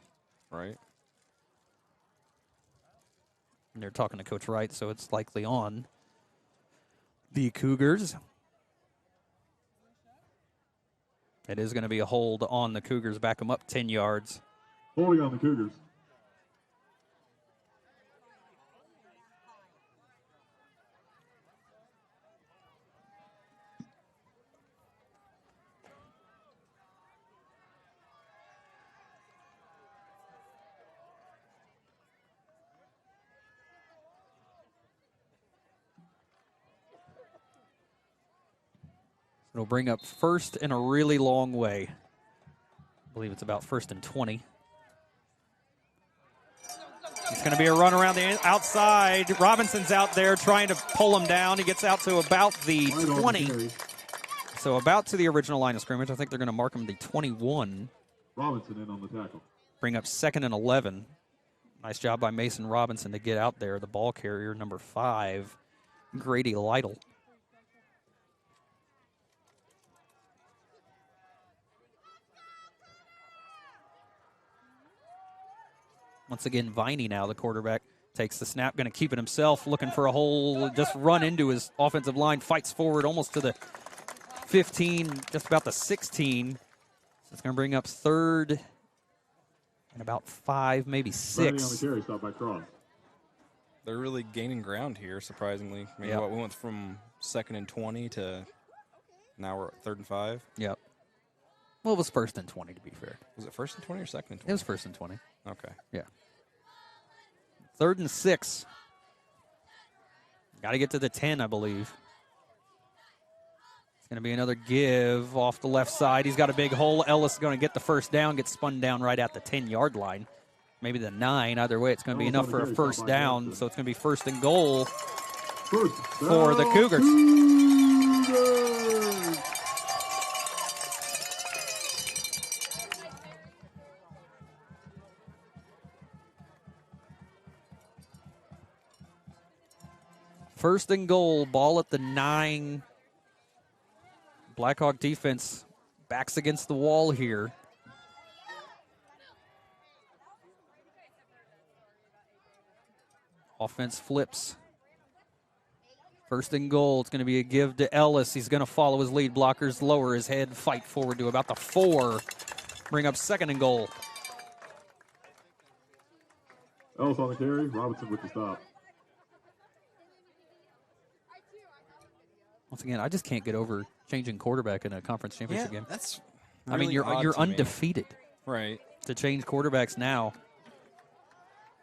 Right. And they're talking to Coach Wright, so it's likely on the Cougars. It is going to be a hold on the Cougars. Back them up 10 yards. Holding on the Cougars. It'll bring up first in a really long way. I believe it's about 1st and 20. It's going to be a run around the outside. Robinson's out there trying to pull him down. He gets out to about the 20. So about to the original line of scrimmage. I think they're going to mark him the 21. Robinson in on the tackle. Bring up 2nd and 11. Nice job by Mason Robinson to get out there. The ball carrier, number 5, Grady Lytle. Once again, Viney now, the quarterback, takes the snap, going to keep it himself, looking for a hole, just run into his offensive line, fights forward almost to the 15, just about the 16. So it's going to bring up 3rd and about 5, maybe 6. On the carry, stop by Cross. They're really gaining ground here, surprisingly. I mean, we went from 2nd and 20 to now we're at 3rd and 5. Yep. Well, it was 1st and 20, to be fair. Was it 1st and 20 or 2nd and 20? It was 1st and 20. Okay. Yeah. 3rd and 6. Got to get to the 10, I believe. It's going to be another give off the left side. He's got a big hole. Ellis is going to get the first down, gets spun down right at the 10-yard line. Maybe the 9. Either way, it's going to be enough for a first down. So it's going to be 1st and goal for the Cougars. First and goal, ball at the 9. Blackhawk defense backs against the wall here. Offense flips. First and goal, it's going to be a give to Ellis. He's going to follow his lead blockers, lower his head, fight forward to about the 4. Bring up 2nd and goal. Ellis on the carry, Robinson with the stop. Once again, I just can't get over changing quarterback in a conference championship game. That's really you're odd to me. undefeated. Right. to change quarterbacks now.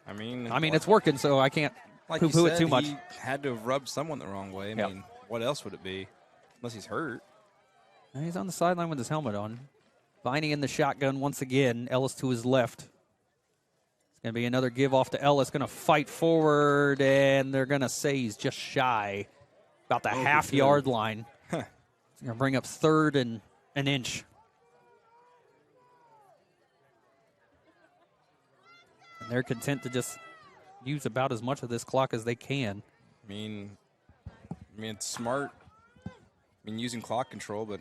I mean, it's working, so I can't like poo-poo you it said, too much. He had to have rubbed someone the wrong way. I mean, what else would it be? Unless he's hurt. And he's on the sideline with his helmet on. Viney in the shotgun once again. Ellis to his left. It's going to be another give off to Ellis. Going to fight forward, and they're going to say he's just shy. About the half-yard line. It's going to bring up 3rd and an inch. And they're content to just use about as much of this clock as they can. I mean, it's smart. I mean, using clock control, but,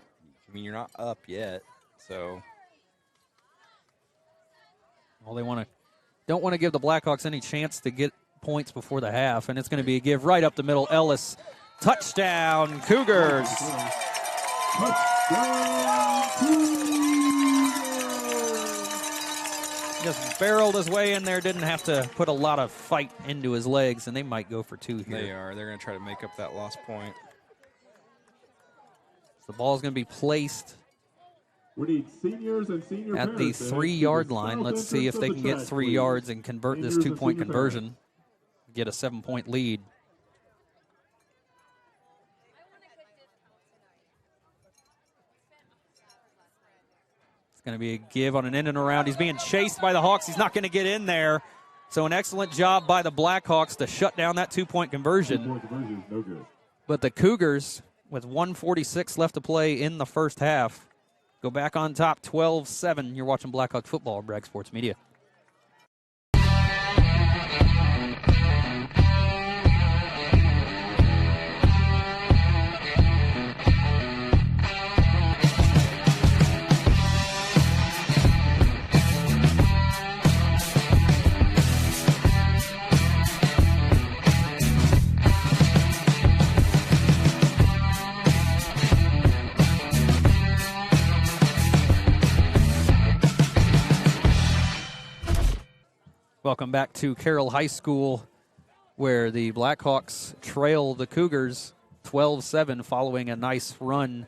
you're not up yet, so. Well, they don't want to give the Blackhawks any chance to get points before the half, and it's going to be a give right up the middle. Ellis, touchdown, Cougars. Just barreled his way in there, didn't have to put a lot of fight into his legs, and they might go for 2 here. They are. They're going to try to make up that lost point. The ball's going to be placed We need seniors and senior at the parents 3-yard line. Let's see if they can get 3 yards and convert this 2-point conversion. Get a 7-point lead. It's going to be a give on an in and around. He's being chased by the Hawks. He's not going to get in there. So an excellent job by the Blackhawks to shut down that 2-point conversion. 2-point conversion is no good. But the Cougars, with 1:46 left to play in the first half, go back on top 12-7. You're watching Blackhawk football on Bragg Sports Media. Welcome back to Carroll High School, where the Blackhawks trail the Cougars 12-7 following a nice run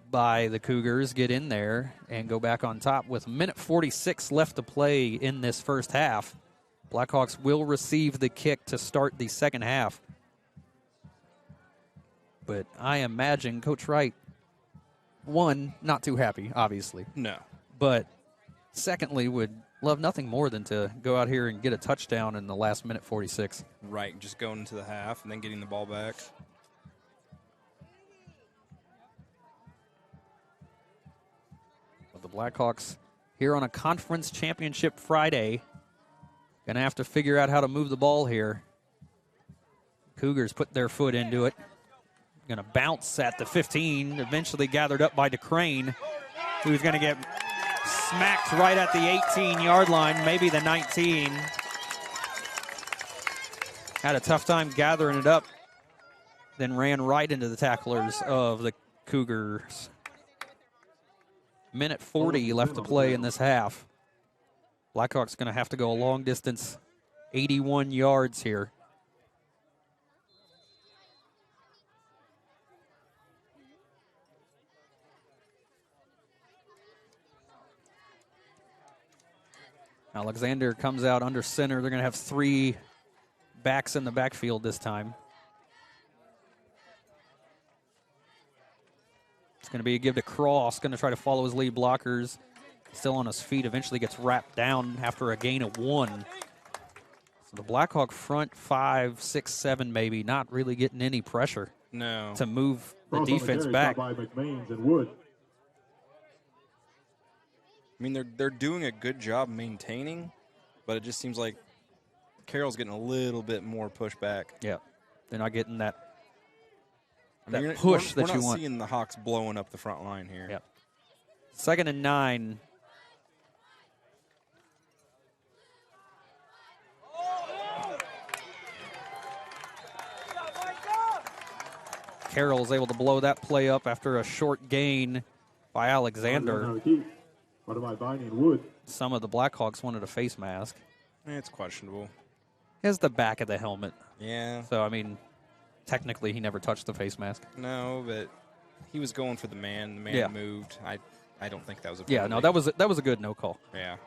by the Cougars. Get in there and go back on top with 1:46 left to play in this first half. Blackhawks will receive the kick to start the second half. But I imagine Coach Wright, one, not too happy, obviously. No. But secondly, would love nothing more than to go out here and get a touchdown in the last 1:46. Right, just going into the half and then getting the ball back. But the Blackhawks here on a conference championship Friday, going to have to figure out how to move the ball here. Cougars put their foot into it. Going to bounce at the 15, eventually gathered up by DeCrane, who's going to get smacked right at the 18-yard line, maybe the 19. Had a tough time gathering it up, then ran right into the tacklers of the Cougars. 1:40 left to play in this half. Blackhawks going to have to go a long distance, 81 yards here. Alexander comes out under center. They're going to have 3 backs in the backfield this time. It's going to be a give to Cross. Going to try to follow his lead blockers. Still on his feet. Eventually gets wrapped down after a gain of 1. So the Blackhawk front 5, 6, 7 maybe. Not really getting any pressure. No. To move the defense back. By McMains and Wood. I mean, they're doing a good job maintaining, but it just seems like Carroll's getting a little bit more pushback. Yeah, they're not getting that, that push that you want. We're want. not seeing the Hawks blowing up the front line here. Yeah. 2nd and 9. Carroll's able to blow that play up after a short gain by Alexander. Some of the Blackhawks wanted a face mask. It's questionable. He has the back of the helmet. Yeah. So, I mean, technically he never touched the face mask. No, but he was going for the man. The man moved. I don't think that was a Yeah, no, that was a good no call. Yeah.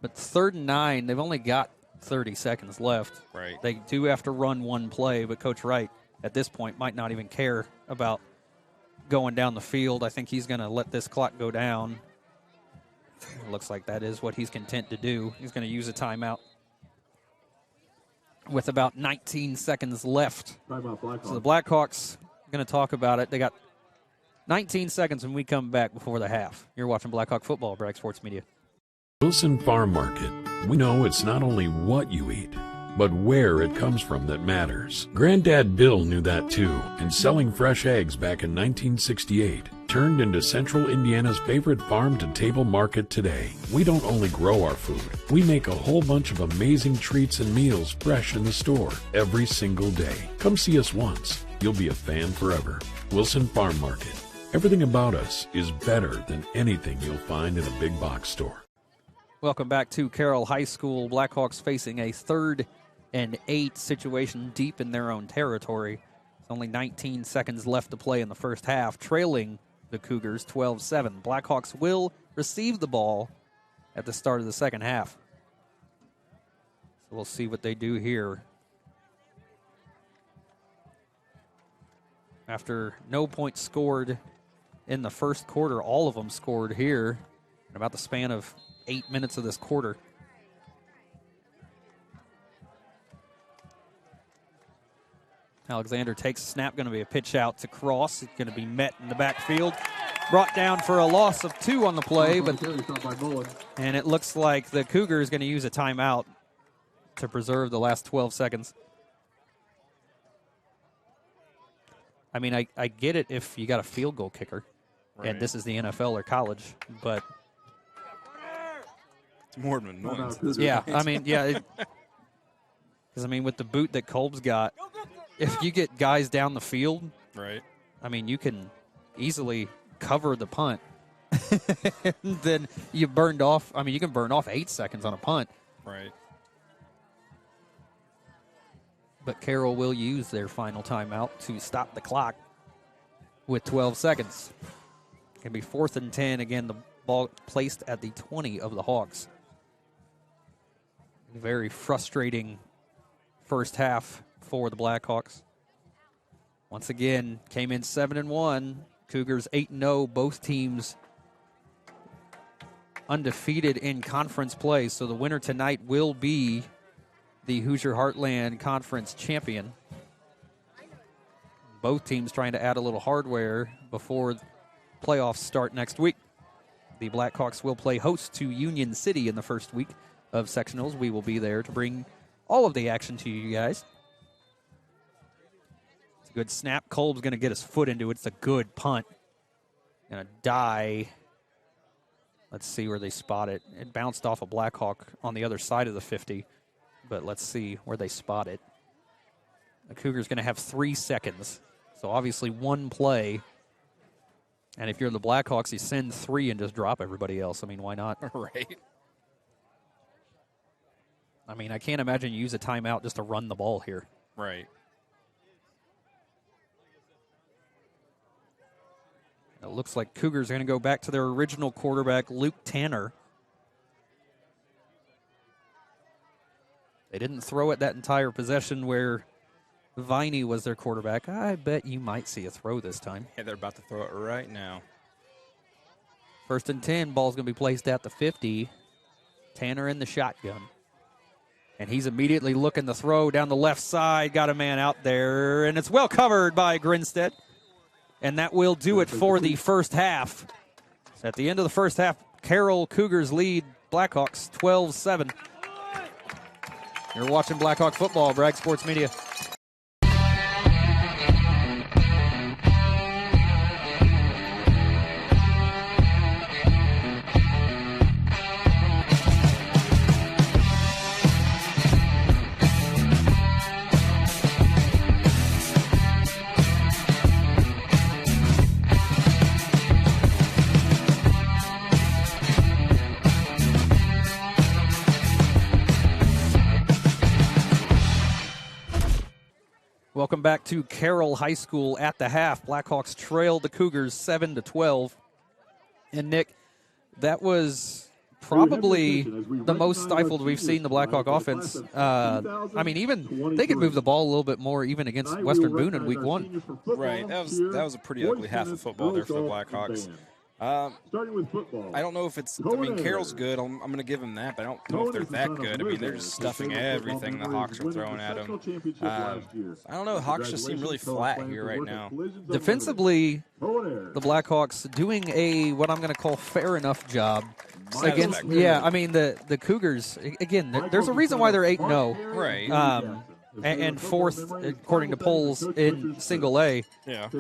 But 3rd and 9, they've only got 30 seconds left. Right. They do have to run one play, but Coach Wright at this point might not even care about going down the field. I think he's going to let this clock go down. It looks like that is what he's content to do. He's going to use a timeout with about 19 seconds left. So the Blackhawks are going to talk about it. They got 19 seconds when we come back before the half. You're watching Blackhawk football, Bragg Sports Media. Wilson Farm Market. We know it's not only what you eat, but where it comes from that matters. Granddad Bill knew that too, and selling fresh eggs back in 1968 turned into Central Indiana's favorite farm-to-table market today. We don't only grow our food, we make a whole bunch of amazing treats and meals fresh in the store every single day. Come see us once. You'll be a fan forever. Wilson Farm Market. Everything about us is better than anything you'll find in a big box store. Welcome back to Carroll High School. Blackhawks facing a 3rd and 8 situation deep in their own territory. There's only 19 seconds left to play in the first half, trailing the Cougars 12-7. Blackhawks will receive the ball at the start of the second half. So we'll see what they do here. After no points scored in the first quarter, all of them scored here in about the span of 8 minutes of this quarter. Alexander takes a snap, going to be a pitch out to Cross. It's going to be met in the backfield. Brought down for a loss of 2 on the play, and it looks like the Cougars going to use a timeout to preserve the last 12 seconds. I mean, I get it if you got a field goal kicker, right, and this is the NFL or college, but it's more than annoying. Yeah, I mean, yeah. Because, I mean, with the boot that Kolb's got, if you get guys down the field, right, I mean, you can easily cover the punt. Then you burned off, I mean, you can burn off 8 seconds on a punt. Right. But Carroll will use their final timeout to stop the clock with 12 seconds. It can be 4th and 10. Again, the ball placed at the 20 of the Hawks. Very frustrating first half for the Blackhawks. Once again, came in 7-1. Cougars 8-0. Both teams undefeated in conference play. So the winner tonight will be the Hoosier Heartland Conference champion. Both teams trying to add a little hardware before playoffs start next week. The Blackhawks will play host to Union City in the first week of sectionals. We will be there to bring all of the action to you guys. It's a good snap. Kolb's going to get his foot into it. It's a good punt. Going to die. Let's see where they spot it. It bounced off a Blackhawk on the other side of the 50. But let's see where they spot it. The Cougars going to have 3 seconds. So obviously one play. And if you're the Blackhawks, you send 3 and just drop everybody else. I mean, why not? Right. I mean, I can't imagine you use a timeout just to run the ball here. Right. It looks like Cougars are going to go back to their original quarterback, Luke Tanner. They didn't throw it that entire possession where Viney was their quarterback. I bet you might see a throw this time. Yeah, they're about to throw it right now. 1st and 10, ball's going to be placed at the 50. Tanner in the shotgun. And he's immediately looking to throw down the left side. Got a man out there, and it's well covered by Grinstead. And that will do it for the first half. So at the end of the first half, Carroll Cougars lead Blackhawks 12-7. You're watching Blackhawk football, Bragg Sports Media. Welcome back to Carroll High School at the half. Blackhawks trailed the Cougars 7-12. And, Nick, that was probably the most stifled we've seen the Blackhawk offense. I mean, even they could move the ball a little bit more even against Western Boone in week 1. Right. That was a pretty ugly half of football there for the Blackhawks. Starting with football. I don't know if it's – I mean, Carroll's good. I'm going to give him that, but I don't know if they're that good. I mean, they're just stuffing everything the Hawks are throwing at them. I don't know. The Hawks just seem really flat here right now. Defensively, the Blackhawks doing a what I'm going to call fair enough job against – I mean, the Cougars, again, there's a reason why they're 8-0. Right. And fourth, according to polls, in single A. Yeah.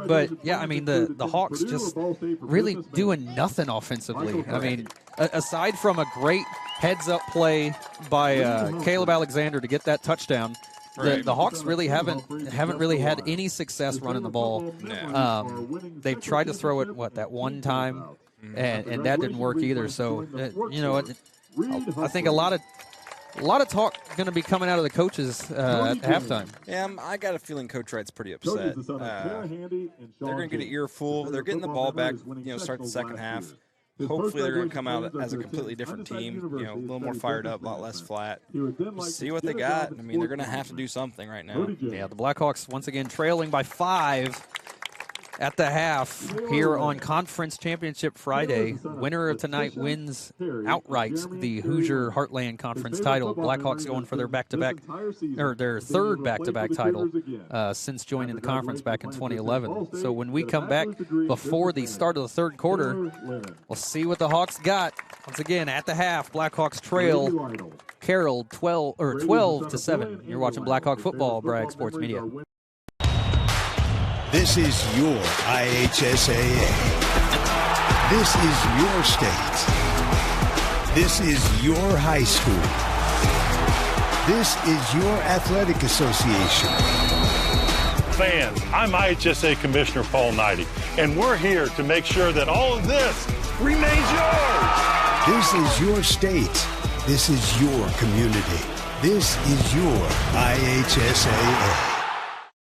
But, I mean, the Hawks just really doing nothing offensively. I mean, aside from a great heads-up play by Caleb Alexander to get that touchdown, the Hawks really haven't really had any success running the ball. They've tried to throw it, that one time, and that didn't work either. So, I think a lot of talk going to be coming out of the coaches at halftime. Yeah, I got a feeling Coach Wright's pretty upset. They're going to get an earful. They're getting the ball back, start the second half. Hopefully they're going to come out as a completely different team, a little more fired up, a lot less flat. See what they got. I mean, they're going to have to do something right now. Yeah, the Blackhawks once again trailing by 5 at the half here on Conference Championship Friday. Winner of tonight wins outright the Hoosier Heartland Conference title. Blackhawks going for their backto-back, or their third back-to-back title since joining the conference back in 2011. So when we come back before the start of the third quarter, we'll see what the Hawks got. Once again, at the half, Blackhawks trail Carroll 12-7. You're watching Blackhawk football, Bragg Sports Media. This is your IHSAA. This is your state. This is your high school. This is your athletic association. Fans, I'm IHSA Commissioner Paul Knighty, and we're here to make sure that all of this remains yours. This is your state. This is your community. This is your IHSAA.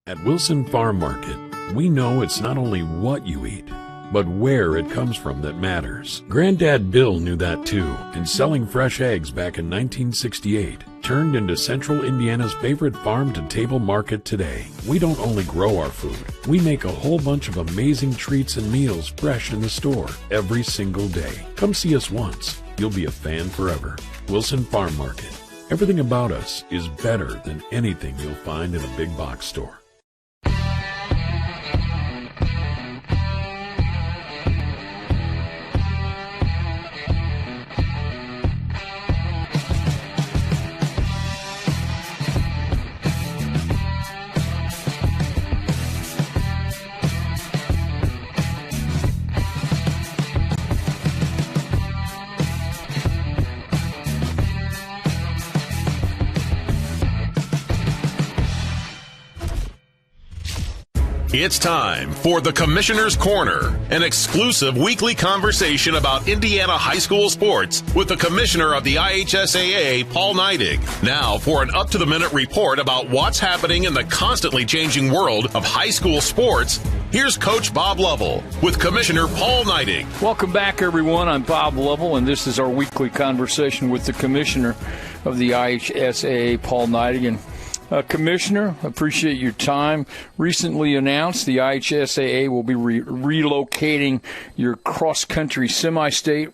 At Wilson Farm Market, we know it's not only what you eat, but where it comes from that matters. Granddad Bill knew that too, and selling fresh eggs back in 1968 turned into Central Indiana's favorite farm-to-table market today. We don't only grow our food, we make a whole bunch of amazing treats and meals fresh in the store every single day. Come see us once. You'll be a fan forever. Wilson Farm Market. Everything about us is better than anything you'll find in a big box store. It's time for the Commissioner's Corner, an exclusive weekly conversation about Indiana high school sports with the Commissioner of the IHSAA, Paul Neidig. Now for an up-to-the-minute report about what's happening in the constantly changing world of high school sports, here's Coach Bob Lovell with Commissioner Paul Neidig. Welcome back, everyone. I'm Bob Lovell, and this is our weekly conversation with the Commissioner of the IHSAA, Paul Neidig. And Commissioner, appreciate your time. Recently announced the IHSAA will be relocating your cross-country semi-state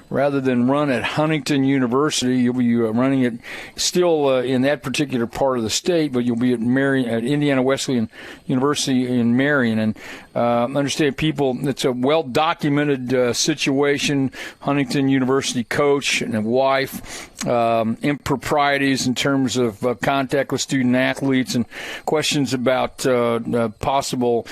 rather than run at Huntington University. You'll be running it still in that particular part of the state, but you'll be at Indiana Wesleyan University in Marion. And understand people, it's a well-documented situation. Huntington University coach and wife, improprieties in terms of contact with student athletes and questions about possible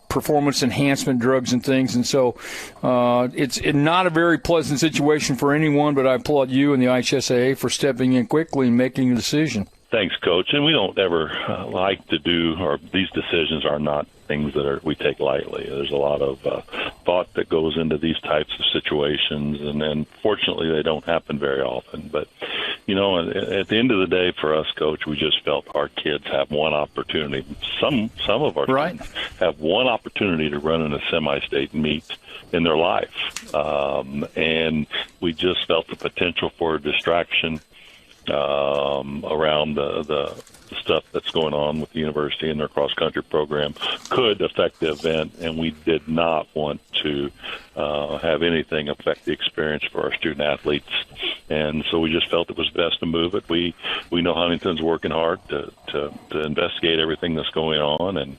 performance enhancement drugs and things. And so it's not a very pleasant situation for anyone, but I applaud you and the IHSAA for stepping in quickly and making a decision. Thanks, Coach. And we don't ever like to do, or these decisions are not things that we take lightly. There's a lot of thought that goes into these types of situations, and fortunately they don't happen very often. But, at the end of the day for us, Coach, we just felt our kids have one opportunity. Some of our students have one opportunity to run in a semi-state meet in their life. And we just felt the potential for a distraction around the stuff that's going on with the university and their cross-country program could affect the event, and we did not want to have anything affect the experience for our student athletes. And so we just felt it was best to move it. We know Huntington's working hard to investigate everything that's going on,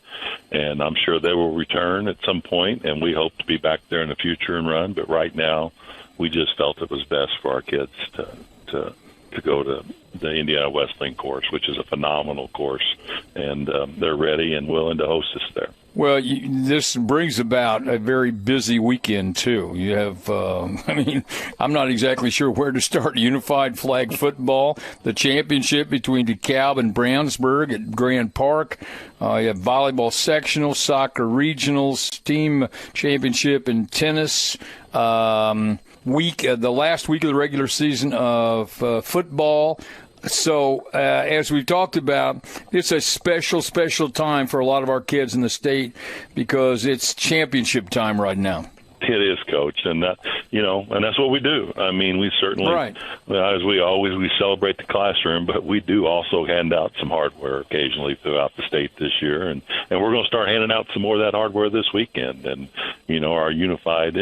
and I'm sure they will return at some point, and we hope to be back there in the future and run. But right now, we just felt it was best for our kids to go to the Indiana Wesleyan course, which is a phenomenal course, and they're ready and willing to host us there. Well, this brings about a very busy weekend, too. You have, I'm not exactly sure where to start. Unified flag football, the championship between DeKalb and Brownsburg at Grand Park. You have volleyball sectional, soccer regionals, team championship in tennis. The last week of the regular season of football. So, as we've talked about, it's a special time for a lot of our kids in the state because it's championship time right now. It is, Coach, and and that's what we do. I mean, we certainly, as we celebrate the classroom, but we do also hand out some hardware occasionally throughout the state this year, and we're going to start handing out some more of that hardware this weekend. And our unified,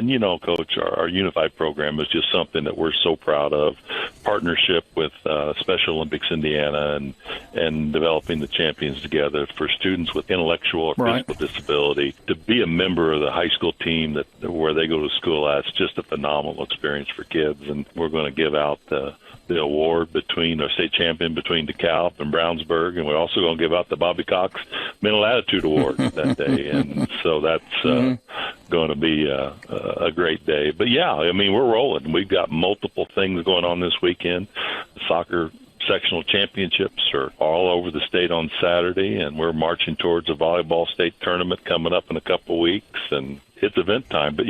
Coach, our unified program is just something that we're so proud of. Partnership with Special Olympics Indiana and developing the champions together for students with intellectual or physical disability to be a member of the high school team where they go to school at. It's just a phenomenal experience for kids, and we're going to give out the award between our state champion between DeKalb and Brownsburg, and we're also going to give out the Bobby Cox Mental Attitude Award that day, and so that's going to be a great day. But we're rolling. We've got multiple things going on this weekend. The soccer sectional championships are all over the state on Saturday, and we're marching towards a volleyball state tournament coming up in a couple of weeks, and it's event time. But,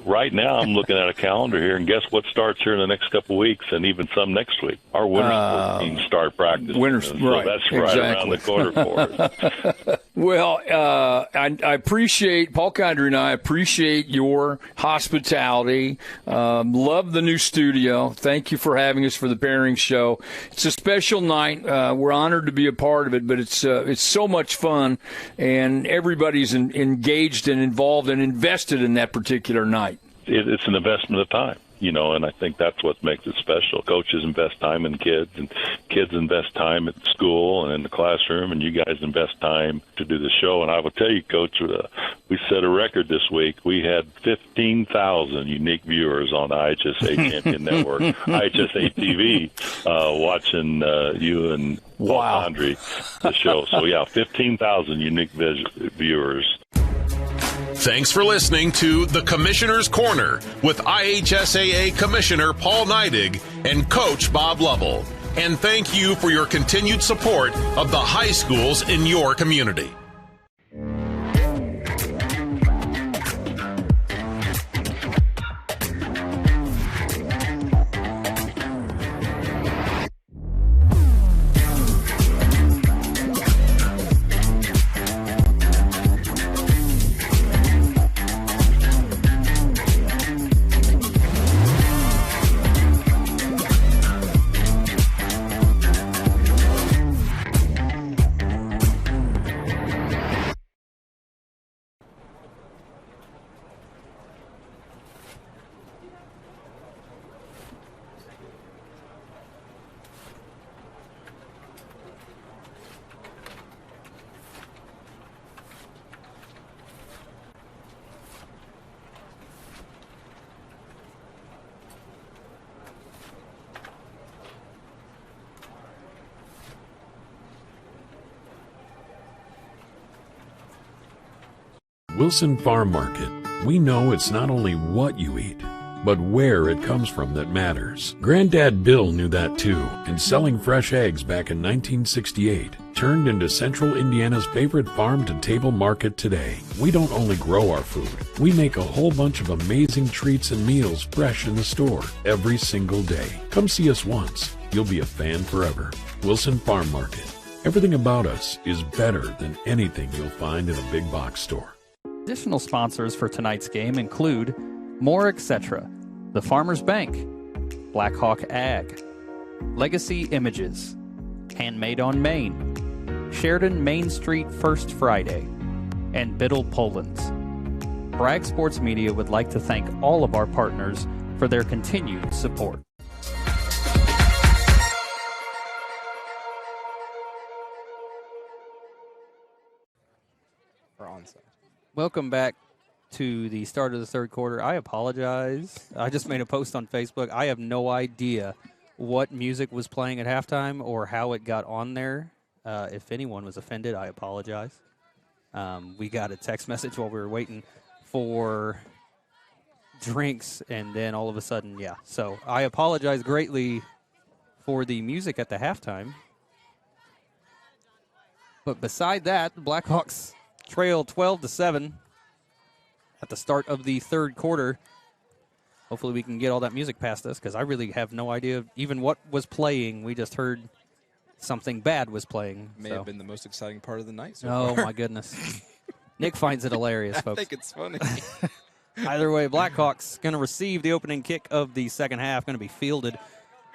right now I'm looking at a calendar here, and guess what starts here in the next couple of weeks and even some next week? Our winter sports teams start practicing. So that's right around the corner for us. Well, I appreciate, Paul Condry and I appreciate your hospitality. Love the new studio. Thank you for having us for the Pairing Show. It's a special night. We're honored to be a part of it, but it's so much fun, and everybody's engaged and involved and invested in that particular night. It's an investment of time, and I think that's what makes it special. Coaches invest time in kids, and kids invest time at school and in the classroom, and you guys invest time to do the show. And I will tell you, Coach, we set a record this week. We had 15,000 unique viewers on the IHSA Champion Network, IHSA TV, watching you and Paul Condry, the show. So, 15,000 unique viewers. Thanks for listening to The Commissioner's Corner with IHSAA Commissioner Paul Neidig and Coach Bob Lovell. And thank you for your continued support of the high schools in your community. Wilson Farm Market. We know it's not only what you eat, but where it comes from that matters. Granddad Bill knew that too, and selling fresh eggs back in 1968 turned into Central Indiana's favorite farm-to-table market today. We don't only grow our food, we make a whole bunch of amazing treats and meals fresh in the store every single day. Come see us once. You'll be a fan forever. Wilson Farm Market. Everything about us is better than anything you'll find in a big box store. Additional sponsors for tonight's game include More Etc., The Farmers Bank, Blackhawk Ag, Legacy Images, Handmade on Main, Sheridan Main Street First Friday, and Biddle Poland's. Bragg Sports Media would like to thank all of our partners for their continued support. Welcome back to the start of the third quarter. I apologize. I just made a post on Facebook. I have no idea what music was playing at halftime or how it got on there. If anyone was offended, I apologize. We got a text message while we were waiting for drinks, and then all of a sudden, yeah. So I apologize greatly for the music at the halftime. But beside that, the Blackhawks trail 12-7 at the start of the third quarter. Hopefully we can get all that music past us, because I really have no idea even what was playing. We just heard something bad was playing. May have been the most exciting part of the night so far. far. My goodness. Nick finds it hilarious, folks. I think it's funny. Either way, Blackhawks going to receive the opening kick of the second half. Going to be fielded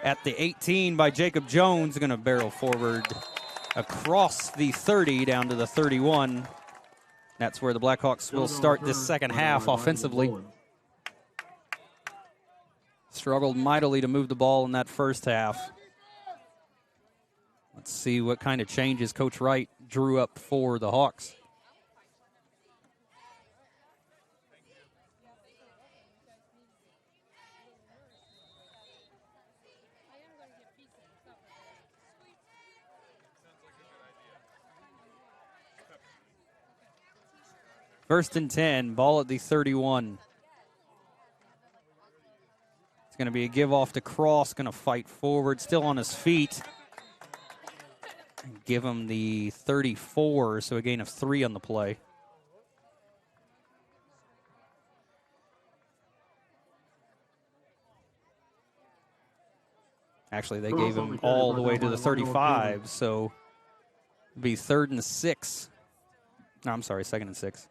at the 18 by Jacob Jones. Going to barrel forward across the 30 down to the 31. That's where the Blackhawks will start this second half offensively. Struggled mightily to move the ball in that first half. Let's see what kind of changes Coach Wright drew up for the Hawks. First and 10, ball at the 31. It's going to be a give off to Cross, going to fight forward, still on his feet. Give him the 34, so a gain of 3 on the play. Actually, they gave him all the way to the 35, so it'll be 3rd and 6. No, I'm sorry, 2nd and 6.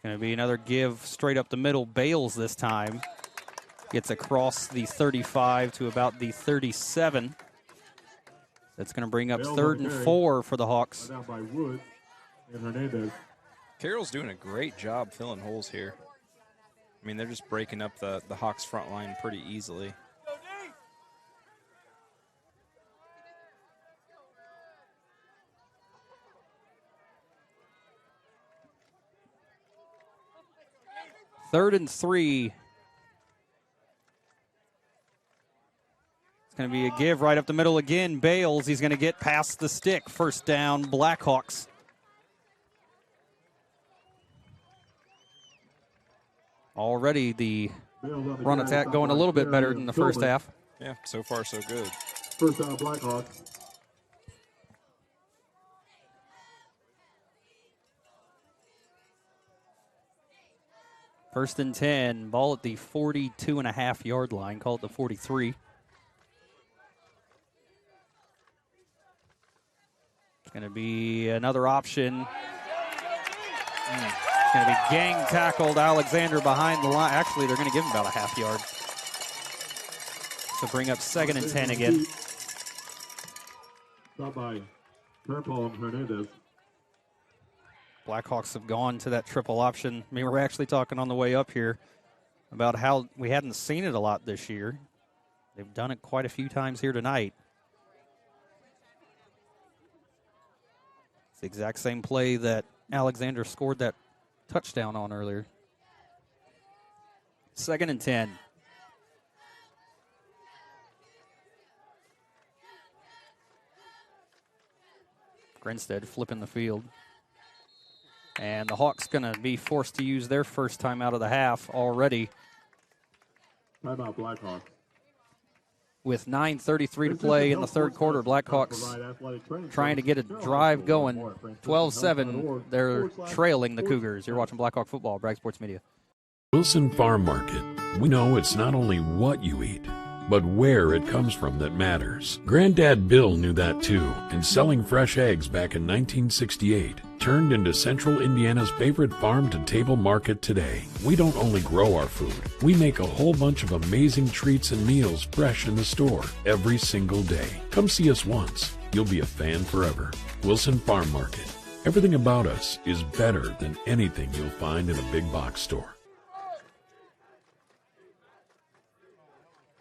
Going to be another give straight up the middle. Bales this time gets across the 35 to about the 37. That's going to bring up 3rd and 4 for the Hawks. Carroll's doing a great job filling holes here. I mean, they're just breaking up the Hawks front line pretty easily. Third and 3. It's going to be a give right up the middle again. Bales, he's going to get past the stick. First down, Blackhawks. Already the run attack going a little bit better than the first half. Yeah, so far so good. First down, Blackhawks. First and 10, ball at the 42.5-yard line, call it the 43. It's going to be another option. It's going to be gang tackled. Alexander behind the line. Actually, they're going to give him about a half yard. So bring up 2nd and 10 again. Stop by Carroll Hernandez. Blackhawks have gone to that triple option. I mean, we're actually talking on the way up here about how we hadn't seen it a lot this year. They've done it quite a few times here tonight. It's the exact same play that Alexander scored that touchdown on earlier. 2nd and 10. Grinstead flipping the field. And the Hawks going to be forced to use their first time out of the half already. Timeout Blackhawks. With 9:33 to play in the third quarter, Blackhawks trying to get a drive going. 12-7, they're trailing the Cougars. You're watching Blackhawk football, Bragg Sports Media. Wilson Farm Market. We know it's not only what you eat, but where it comes from that matters. Granddad Bill knew that too, and selling fresh eggs back in 1968 turned into Central Indiana's favorite farm-to-table market today. We don't only grow our food, we make a whole bunch of amazing treats and meals fresh in the store every single day. Come see us once. You'll be a fan forever. Wilson Farm Market. Everything about us is better than anything you'll find in a big box store.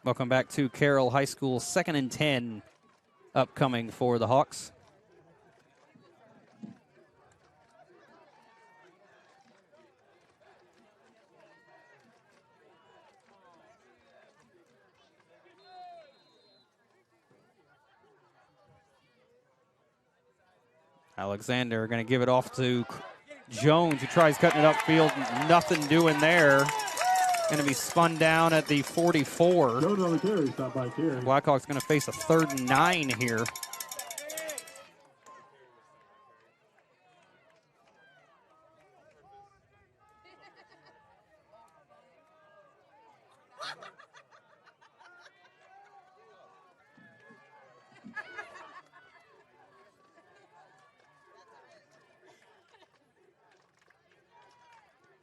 Welcome back to Carroll High School. 2nd and 10 upcoming for the Hawks. Alexander going to give it off to Jones, who tries cutting it upfield. Nothing doing there. Going to be spun down at the 44. Blackhawks going to face a 3rd and 9 here.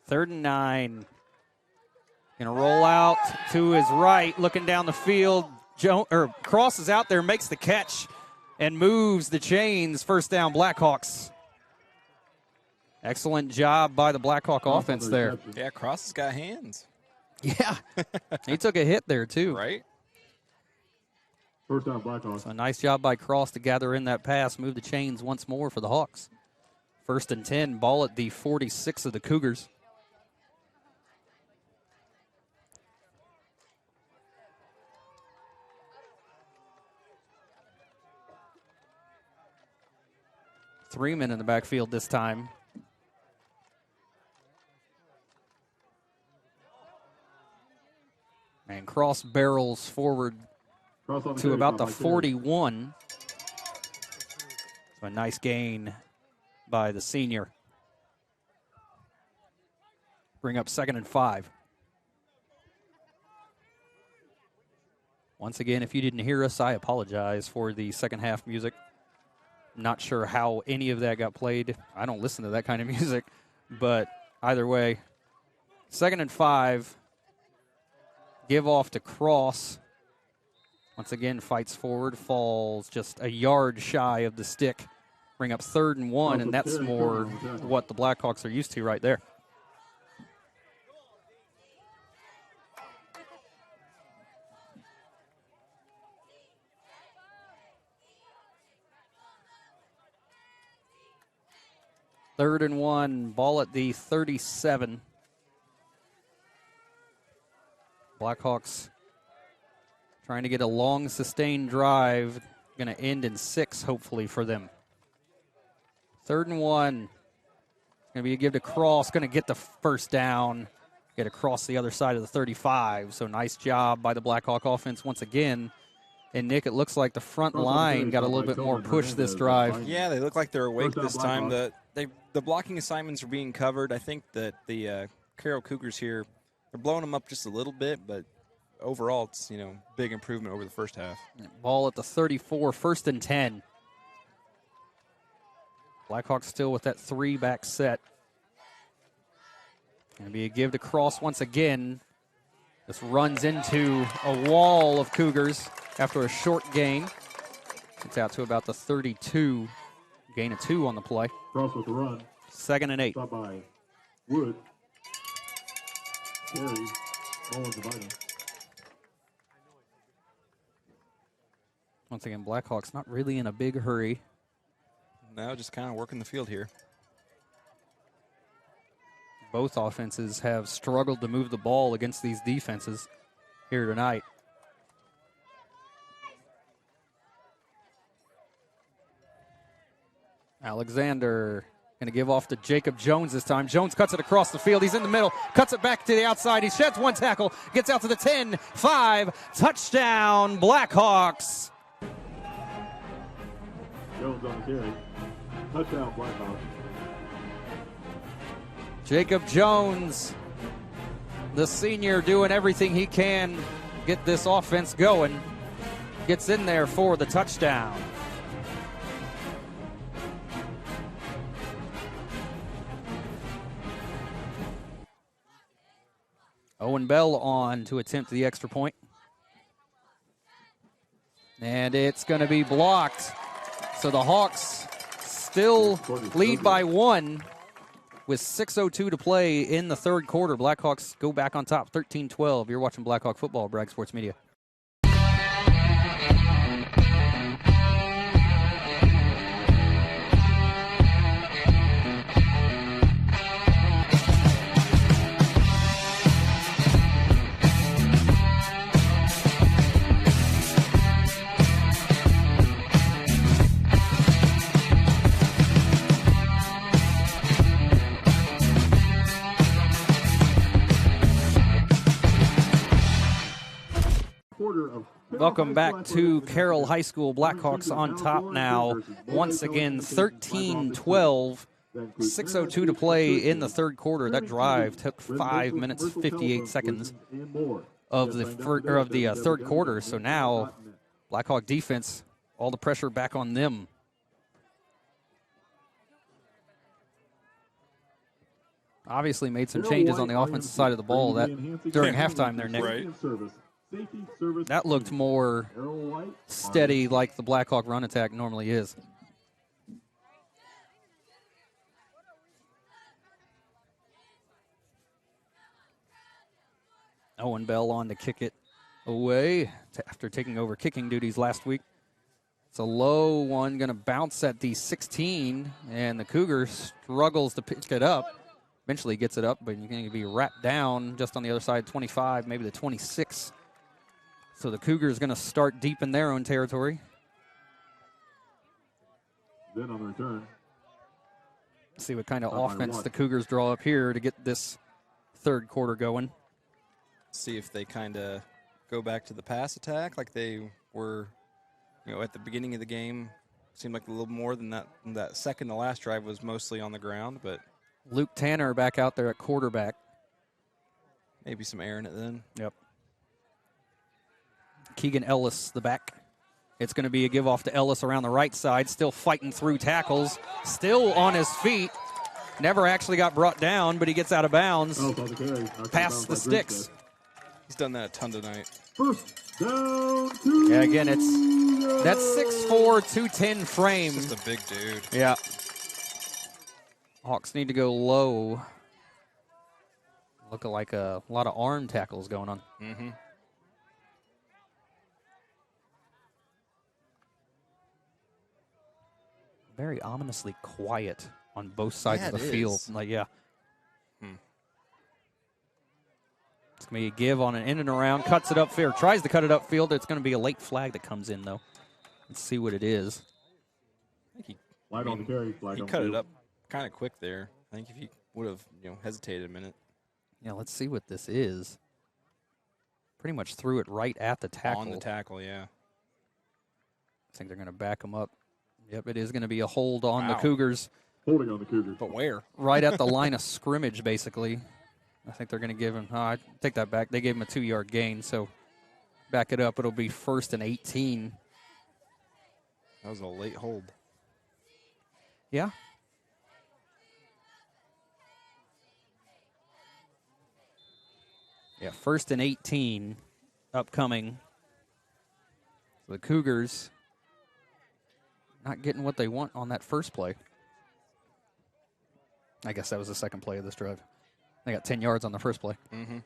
Third and 9. Going to roll out to his right, looking down the field. Cross is out there, makes the catch, and moves the chains. First down, Blackhawks. Excellent job by the Blackhawk offense there. Yeah, Cross has got hands. Yeah, he took a hit there too. Right. First down, Blackhawks. So a nice job by Cross to gather in that pass, move the chains once more for the Hawks. 1st and 10, ball at the 46 of the Cougars. Three men in the backfield this time. And Cross barrels forward to about the 41. So a nice gain by the senior. Bring up 2nd and 5. Once again, if you didn't hear us, I apologize for the second half music. Not sure how any of that got played. I don't listen to that kind of music. But either way, 2nd and 5. Give off to Cross. Once again, fights forward, falls just a yard shy of the stick. Bring up 3rd and 1, and that's more what the Blackhawks are used to right there. Third and 1, ball at the 37. Blackhawks trying to get a long, sustained drive. Going to end in 6, hopefully, for them. 3rd and 1. Going to be a give to Cross. Going to get the first down. Get across the other side of the 35. So nice job by the Blackhawk offense once again. And, Nick, it looks like the front line got a little bit more push this drive. Yeah, they look like they're awake this time. The blocking assignments are being covered. I think that the Carroll Cougars here, they're blowing them up just a little bit, but overall it's, big improvement over the first half. Ball at the 34, 1st and 10. Blackhawks still with that 3-back set. Going to be a give to Cross once again. This runs into a wall of Cougars after a short gain. It's out to about the 32. Gain of 2 on the play. Cross with the run. 2nd and 8. Stop by Wood. Carey. Mullins dividing. Once again, Blackhawks not really in a big hurry. No, just kind of working the field here. Both offenses have struggled to move the ball against these defenses here tonight. Alexander going to give off to Jacob Jones this time. Jones cuts it across the field. He's in the middle, cuts it back to the outside. He sheds one tackle, gets out to the 10, 5, touchdown, Blackhawks. Jones on the carry. Touchdown, Blackhawks. Jacob Jones, the senior, doing everything he can, get this offense going. Gets in there for the touchdown. Owen Bell on to attempt the extra point. And it's going to be blocked. So the Hawks still lead by 1 with 6:02 to play in the third quarter. Blackhawks go back on top, 13-12. You're watching Blackhawk football, Bragg Sports Media. Welcome back to Carroll High School. Blackhawks on top now. Once again, 13-12. 6:02 to play in the third quarter. That drive took 5 minutes, 58 seconds of the third quarter. So now, Blackhawk defense, all the pressure back on them. Obviously made some changes on the offensive side of the ball that during halftime there, Nick. Right. That looked more steady like the Blackhawk run attack normally is. Owen Bell on to kick it away after taking over kicking duties last week. It's a low one, going to bounce at the 16, and the Cougars struggles to pick it up. Eventually gets it up, but you're going to be wrapped down just on the other side, 25, maybe the 26. So the Cougars going to start deep in their own territory. Then on the return. See what kind of offense the Cougars draw up here to get this third quarter going. See if they kind of go back to the pass attack like they were, at the beginning of the game. Seemed like a little more than that. That second to last drive was mostly on the ground, but Luke Tanner back out there at quarterback. Maybe some air in it then. Yep. Keegan Ellis, the back. It's going to be a give off to Ellis around the right side, still fighting through tackles, still on his feet. Never actually got brought down, but he gets out of bounds. Past the sticks. He's done that a ton tonight. First down. Yeah, again, it's that 6'4", 210 frame. Just a big dude. Yeah. Hawks need to go low. Looking like a lot of arm tackles going on. Mm-hmm. Very ominously quiet on both sides of the field. Like, yeah. It's going to be a give on an in and around. Cuts it upfield. Tries to cut it upfield. It's going to be a late flag that comes in, though. Let's see what it is. I think he cut it up kind of quick there. I think if he would have hesitated a minute. Yeah, let's see what this is. Pretty much threw it right at the tackle. On the tackle, yeah. I think they're going to back him up. Yep, it is going to be a hold on the Cougars. Holding on the Cougars. But where? Right at the line of scrimmage, basically. I think they're going to give him, I take that back. They gave him a 2-yard gain, so back it up. It'll be 1st and 18. That was a late hold. Yeah. Yeah, 1st and 18 upcoming. So the Cougars not getting what they want on that first play. I guess that was the second play of this drive. They got 10 yards on the first play. Mm-hmm.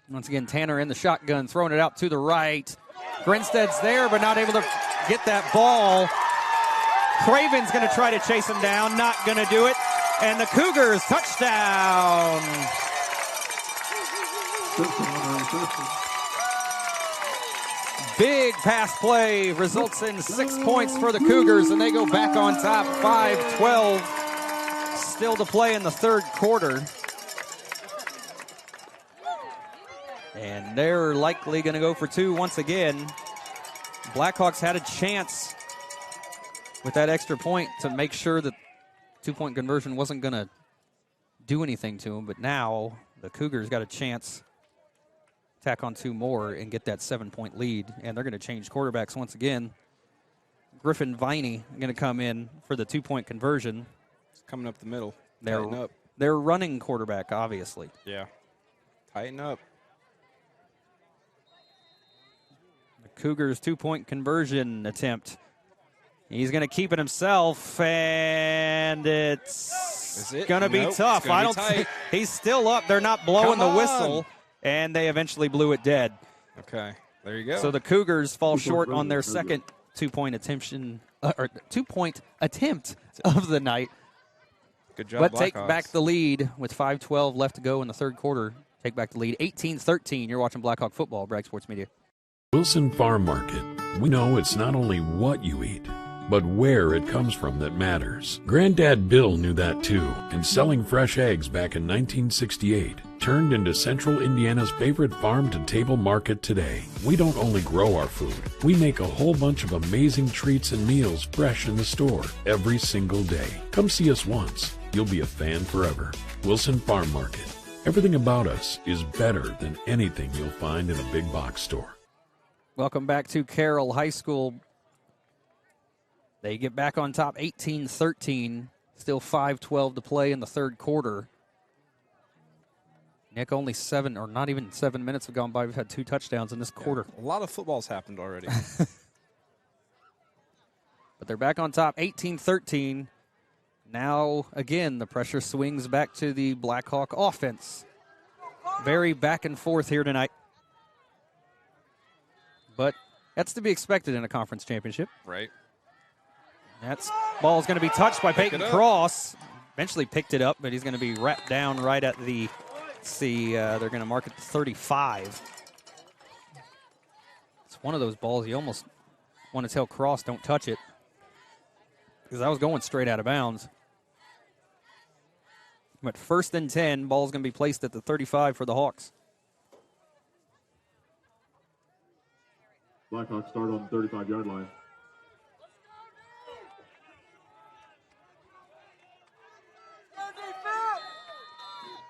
Once again, Tanner in the shotgun, throwing it out to the right. Grinstead's there, but not able to get that ball. Craven's going to try to chase him down, not going to do it. And the Cougars, touchdown. Big pass play results in 6 points for the Cougars, and they go back on top, 5-12. Still to play in the third quarter. And they're likely going to go for two once again. Blackhawks had a chance with that extra point to make sure that two-point conversion wasn't going to do anything to them, but now the Cougars got a chance to tack on two more and get that 7-point lead, and they're going to change quarterbacks once again. Griffin Viney going to come in for the two-point conversion. It's coming up the middle. Tighten up. They're running quarterback, obviously. Yeah. Tighten up. The Cougars' two-point conversion attempt. He's going to keep it himself, and it's going to be tough. He's still up. They're not blowing the whistle, and they eventually blew it dead. Okay, there you go. So the Cougars fall short on their second two-point attempt of the night. Good job, But Blackhawks. take back the lead with 5:12 left to go in the third quarter. Take back the lead, 18-13. You're watching Blackhawk football, Bragg Sports Media. Wilson Farm Market. We know it's not only what you eat, but where it comes from that matters. Granddad Bill knew that too, and selling fresh eggs back in 1968 turned into Central Indiana's favorite farm-to-table market today. We don't only grow our food, we make a whole bunch of amazing treats and meals fresh in the store every single day. Come see us once. You'll be a fan forever. Wilson Farm Market. Everything about us is better than anything you'll find in a big box store. Welcome back to Carroll High School. They get back on top 18-13. Still 5:12 to play in the third quarter. Nick, only not even 7 minutes have gone by. We've had 2 touchdowns in this quarter. A lot of football's happened already. But they're back on top 18-13. Now, again, the pressure swings back to the Blackhawk offense. Very back and forth here tonight. But that's to be expected in a conference championship. Right. That ball is going to be touched by Peyton Cross. Eventually picked it up, but he's going to be wrapped down right at the, they're going to mark it 35. It's one of those balls you almost want to tell Cross, don't touch it, because I was going straight out of bounds. But 1st and 10, ball's going to be placed at the 35 for the Hawks. Blackhawks start on the 35-yard line.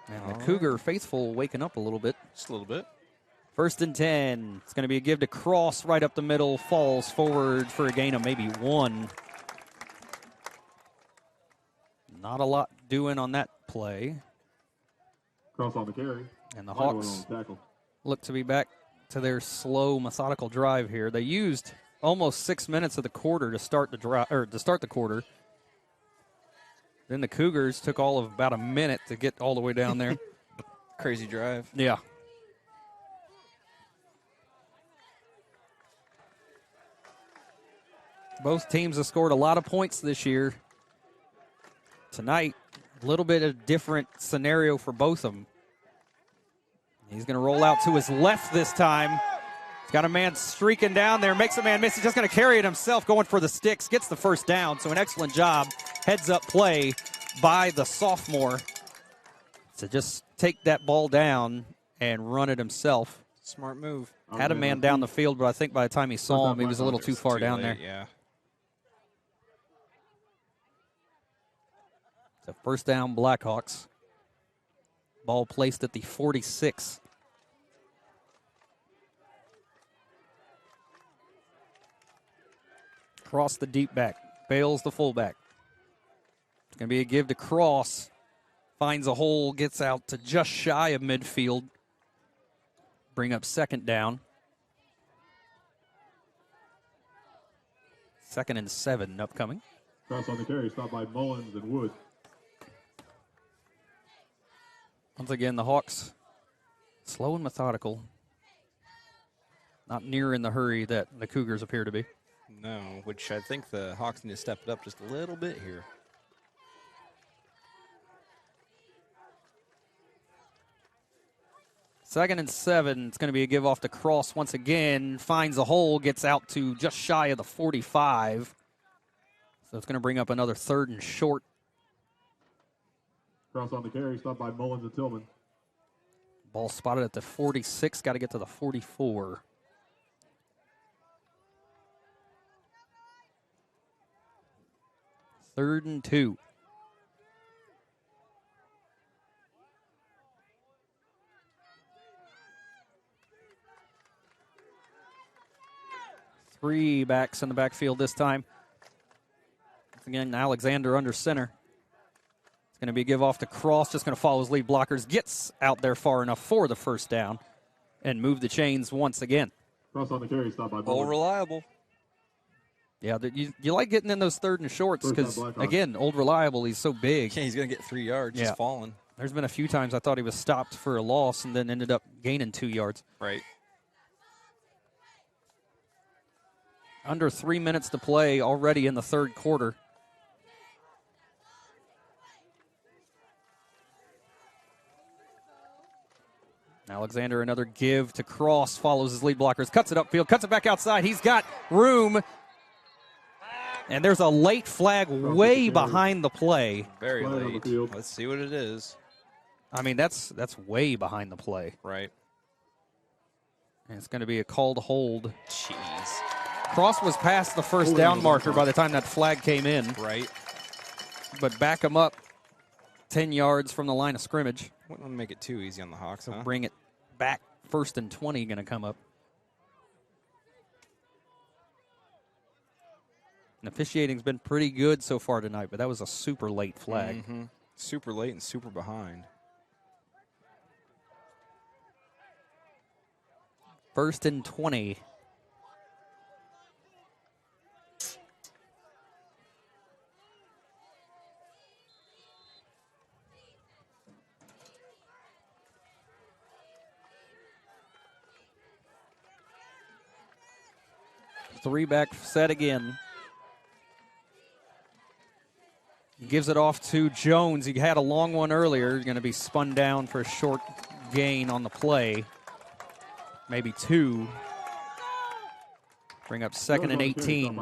And the Cougar faithful waking up a little bit. Just a little bit. 1st and 10. It's going to be a give to Cross right up the middle. Falls forward for a gain of maybe 1. Not a lot doing on that play. Cross on the carry. And the Hawks look to be back to their slow, methodical drive here. They used almost 6 minutes of the quarter to start the quarter. Then the Cougars took all of about a minute to get all the way down there. Crazy drive. Yeah. Both teams have scored a lot of points this year. Tonight, a little bit of different scenario for both of them. He's going to roll out to his left this time. He's got a man streaking down there, makes a man miss. He's just going to carry it himself, going for the sticks, gets the first down. So an excellent job, heads-up play by the sophomore to just take that ball down and run it himself. Smart move. Had a man down the field, but I think by the time he saw him, he was a little too far down there. Yeah. So first down, Blackhawks. Ball placed at the 46. Cross the deep back. Bales the fullback. It's going to be a give to Cross. Finds a hole, gets out to just shy of midfield. Bring up 2nd down. 2nd and 7 upcoming. Cross on the carry, stopped by Mullins and Wood. Once again, the Hawks slow and methodical. Not near in the hurry that the Cougars appear to be. No, which I think the Hawks need to step it up just a little bit here. 2nd and 7. It's going to be a give off to Cross once again. Finds a hole, gets out to just shy of the 45. So it's going to bring up another 3rd and short. Cross on the carry, stopped by Mullins and Tillman. Ball spotted at the 46, got to get to the 44. Third and 2. Three backs in the backfield this time. Once again, Alexander under center. It's going to be a give off to Cross, just going to follow his lead blockers. Gets out there far enough for the first down and move the chains once again. Cross on the carry, stop by All reliable. Yeah, you like getting in those 3rd and shorts because, again, Old Reliable, he's so big. Yeah, he's going to get 3 yards just falling. There's been a few times I thought he was stopped for a loss and then ended up gaining 2 yards. Right. Under 3 minutes to play already in the 3rd quarter. Alexander, another give to Cross, follows his lead blockers, cuts it upfield, cuts it back outside. He's got room. And there's a late flag way behind the play. Very late. Let's see what it is. I mean, that's way behind the play. Right. And it's going to be a called hold. Jeez. Cross was past the first down marker by the time that flag came in. Right. But back him up 10 yards from the line of scrimmage. Wouldn't make it too easy on the Hawks, So huh? bring it back. 1st and 20 going to come up. And officiating's been pretty good so far tonight, but that was a super late flag. Mm-hmm. Super late and super behind. 1st and 20. Three-back set again. Gives it off to Jones. He had a long one earlier. He's going to be spun down for a short gain on the play. Maybe 2. Bring up 2nd and 18.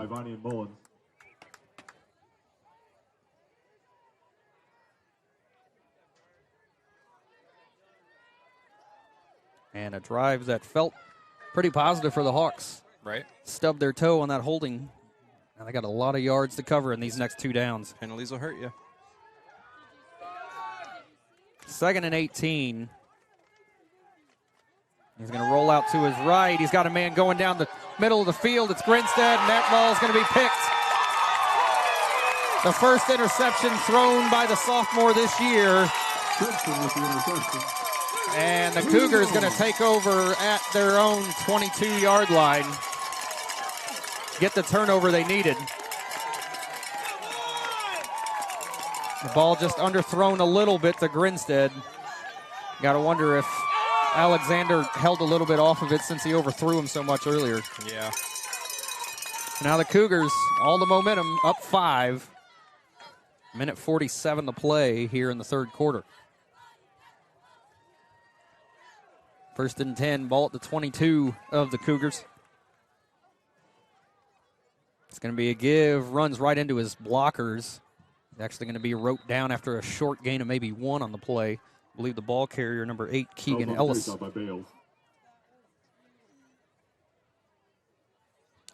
And a drive that felt pretty positive for the Hawks. Right. Stubbed their toe on that holding. And they got a lot of yards to cover in these next 2 downs. Penalties will hurt you. 2nd and 18. He's going to roll out to his right. He's got a man going down the middle of the field. It's Grinstead, and that ball is going to be picked. The first interception thrown by the sophomore this year. And the Cougars going to take over at their own 22-yard line. Get the turnover they needed. The ball just underthrown a little bit to Grinstead. Got to wonder if Alexander held a little bit off of it since he overthrew him so much earlier. Yeah. Now the Cougars, all the momentum, up 5. Minute 47 to play here in the 3rd quarter. 1st and 10, ball at the 22 of the Cougars. It's going to be a give, runs right into his blockers. He's actually going to be wrote down after a short gain of maybe 1 on the play. I believe the ball carrier, number 8, Keegan Ellis.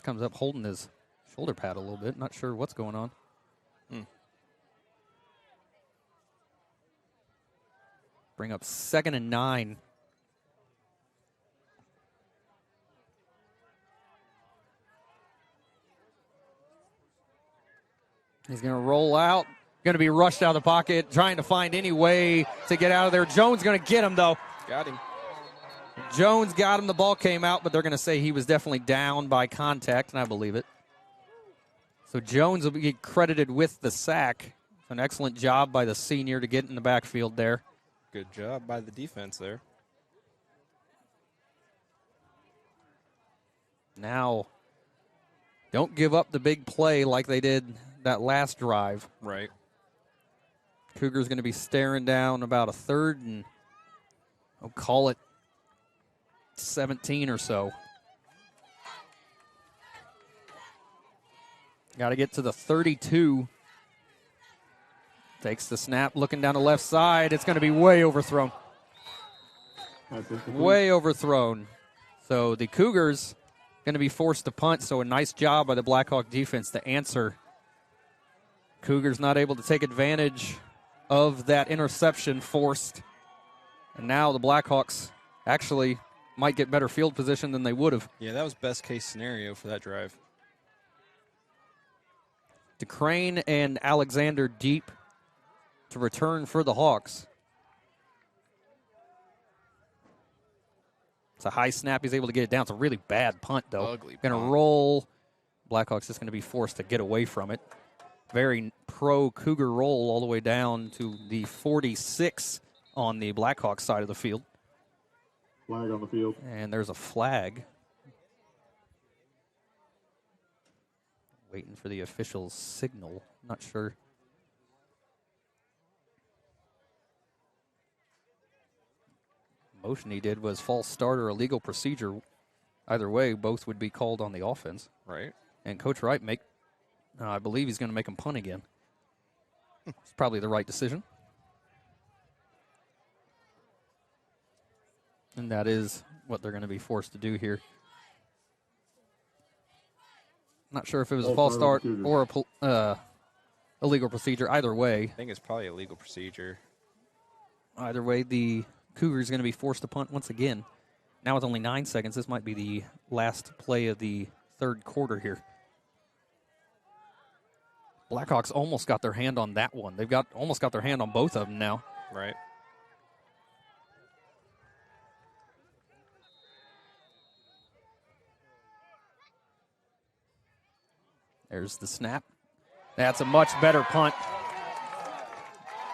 Comes up holding his shoulder pad a little bit. Not sure what's going on. Bring up 2nd and 9. He's going to roll out, going to be rushed out of the pocket, trying to find any way to get out of there. Jones going to get him, though. Got him. Jones got him. The ball came out, but they're going to say he was definitely down by contact, and I believe it. So Jones will be credited with the sack. An excellent job by the senior to get in the backfield there. Good job by the defense there. Now, don't give up the big play like they did that last drive. Right. Cougars going to be staring down about a 3rd and I'll call it 17 or so. Got to get to the 32. Takes the snap, looking down the left side. It's going to be way overthrown. Way overthrown. So the Cougars going to be forced to punt, so a nice job by the Blackhawk defense to answer. Cougars not able to take advantage of that interception forced. And now the Blackhawks actually might get better field position than they would have. Yeah, that was best case scenario for that drive. DeCrane and Alexander deep to return for the Hawks. It's a high snap. He's able to get it down. It's a really bad punt, though. Ugly going to punt. roll. Blackhawks just going to be forced to get away from it. Very pro-Cougar roll all the way down to the 46 on the Blackhawks side of the field. Flag on the field. And there's a flag. Waiting for the official's signal. Not sure. Motion he did was false start or illegal procedure. Either way, both would be called on the offense. Right. And Coach Wright I believe he's going to make him punt again. It's probably the right decision. And that is what they're going to be forced to do here. Not sure if it was a false start or a illegal procedure. Either way. I think it's probably a legal procedure. Either way, the Cougars going to be forced to punt once again. Now with only 9 seconds, this might be the last play of the third quarter here. Blackhawks almost got their hand on that one. They've almost got their hand on both of them now. Right. There's the snap. That's a much better punt.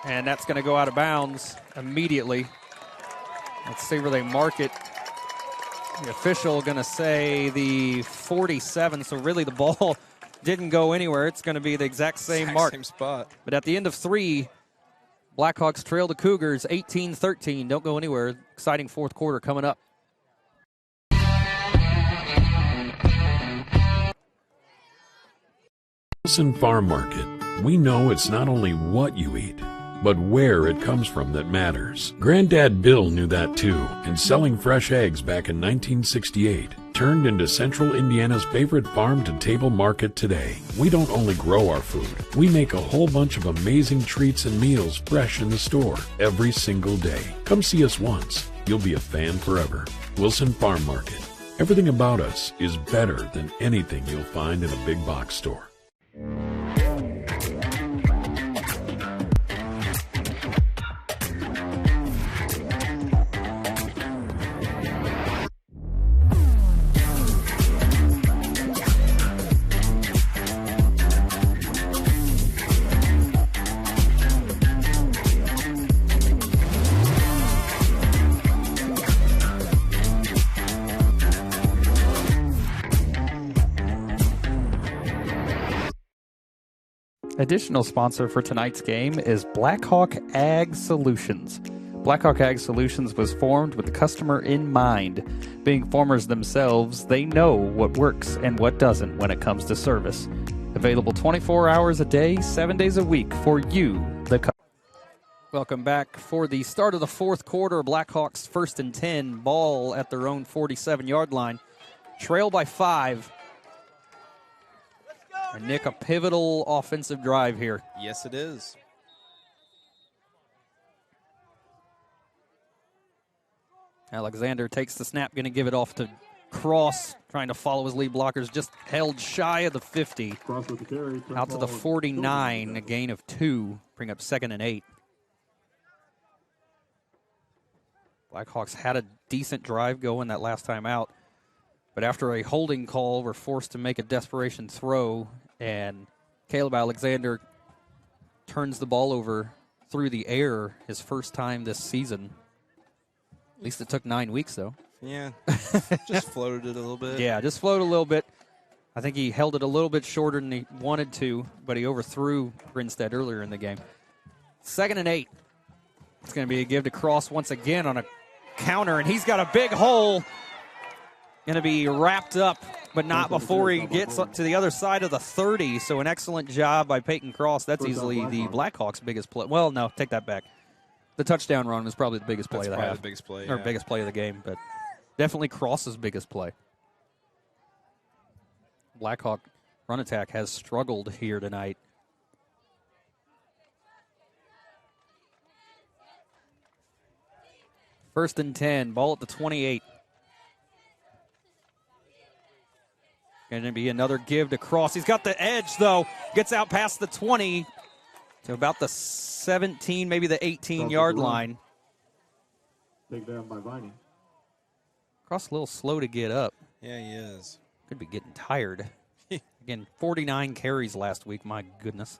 And that's going to go out of bounds immediately. Let's see where they mark it. The official going to say the 47, so really the ball didn't go anywhere. It's going to be the exact same mark. Same spot. But at the end of 3, Blackhawks trail the Cougars 18-13. Don't go anywhere. Exciting fourth quarter coming up. Wilson Farm Market. We know it's not only what you eat, but where it comes from that matters. Granddad Bill knew that too, and selling fresh eggs back in 1968 turned into Central Indiana's favorite farm-to-table market today. We don't only grow our food, we make a whole bunch of amazing treats and meals fresh in the store every single day. Come see us once. You'll be a fan forever. Wilson Farm Market. Everything about us is better than anything you'll find in a big box store. Additional sponsor for tonight's game is Blackhawk Ag Solutions. Blackhawk Ag Solutions was formed with the customer in mind. Being farmers themselves, they know what works and what doesn't when it comes to service. Available 24 hours a day, 7 days a week for you, the customer. Welcome back for the start of the fourth quarter. Blackhawks 1st and 10, ball at their own 47-yard line. Trail by 5. And Nick, a pivotal offensive drive here. Yes, it is. Alexander takes the snap, going to give it off to Cross, trying to follow his lead blockers, just held shy of the 50. Cross with the carry. Out to the 49, a gain of 2, bring up 2nd and 8. Blackhawks had a decent drive going that last time out. But after a holding call, we're forced to make a desperation throw, and Caleb Alexander turns the ball over through the air his first time this season. At least it took 9 weeks, though. Yeah, just floated it a little bit. Yeah, just floated a little bit. I think he held it a little bit shorter than he wanted to, but he overthrew Grinstead earlier in the game. 2nd and 8. It's going to be a give to Cross once again on a counter, and he's got a big hole going to be wrapped up, but not before he gets up to the other side of the 30. So an excellent job by Peyton Cross. That's easily the Blackhawks' biggest play. Well, no, take that back. The touchdown run was probably the biggest play of the half. The biggest play, or biggest play of the game, but definitely Cross's biggest play. Blackhawk run attack has struggled here tonight. First and 10, ball at the 28. Going to be another give to Cross. He's got the edge, though. Gets out past the 20 to about the 17, maybe the 18-yard line. Take down by Viney. Cross a little slow to get up. Yeah, he is. Could be getting tired. Again, 49 carries last week. My goodness.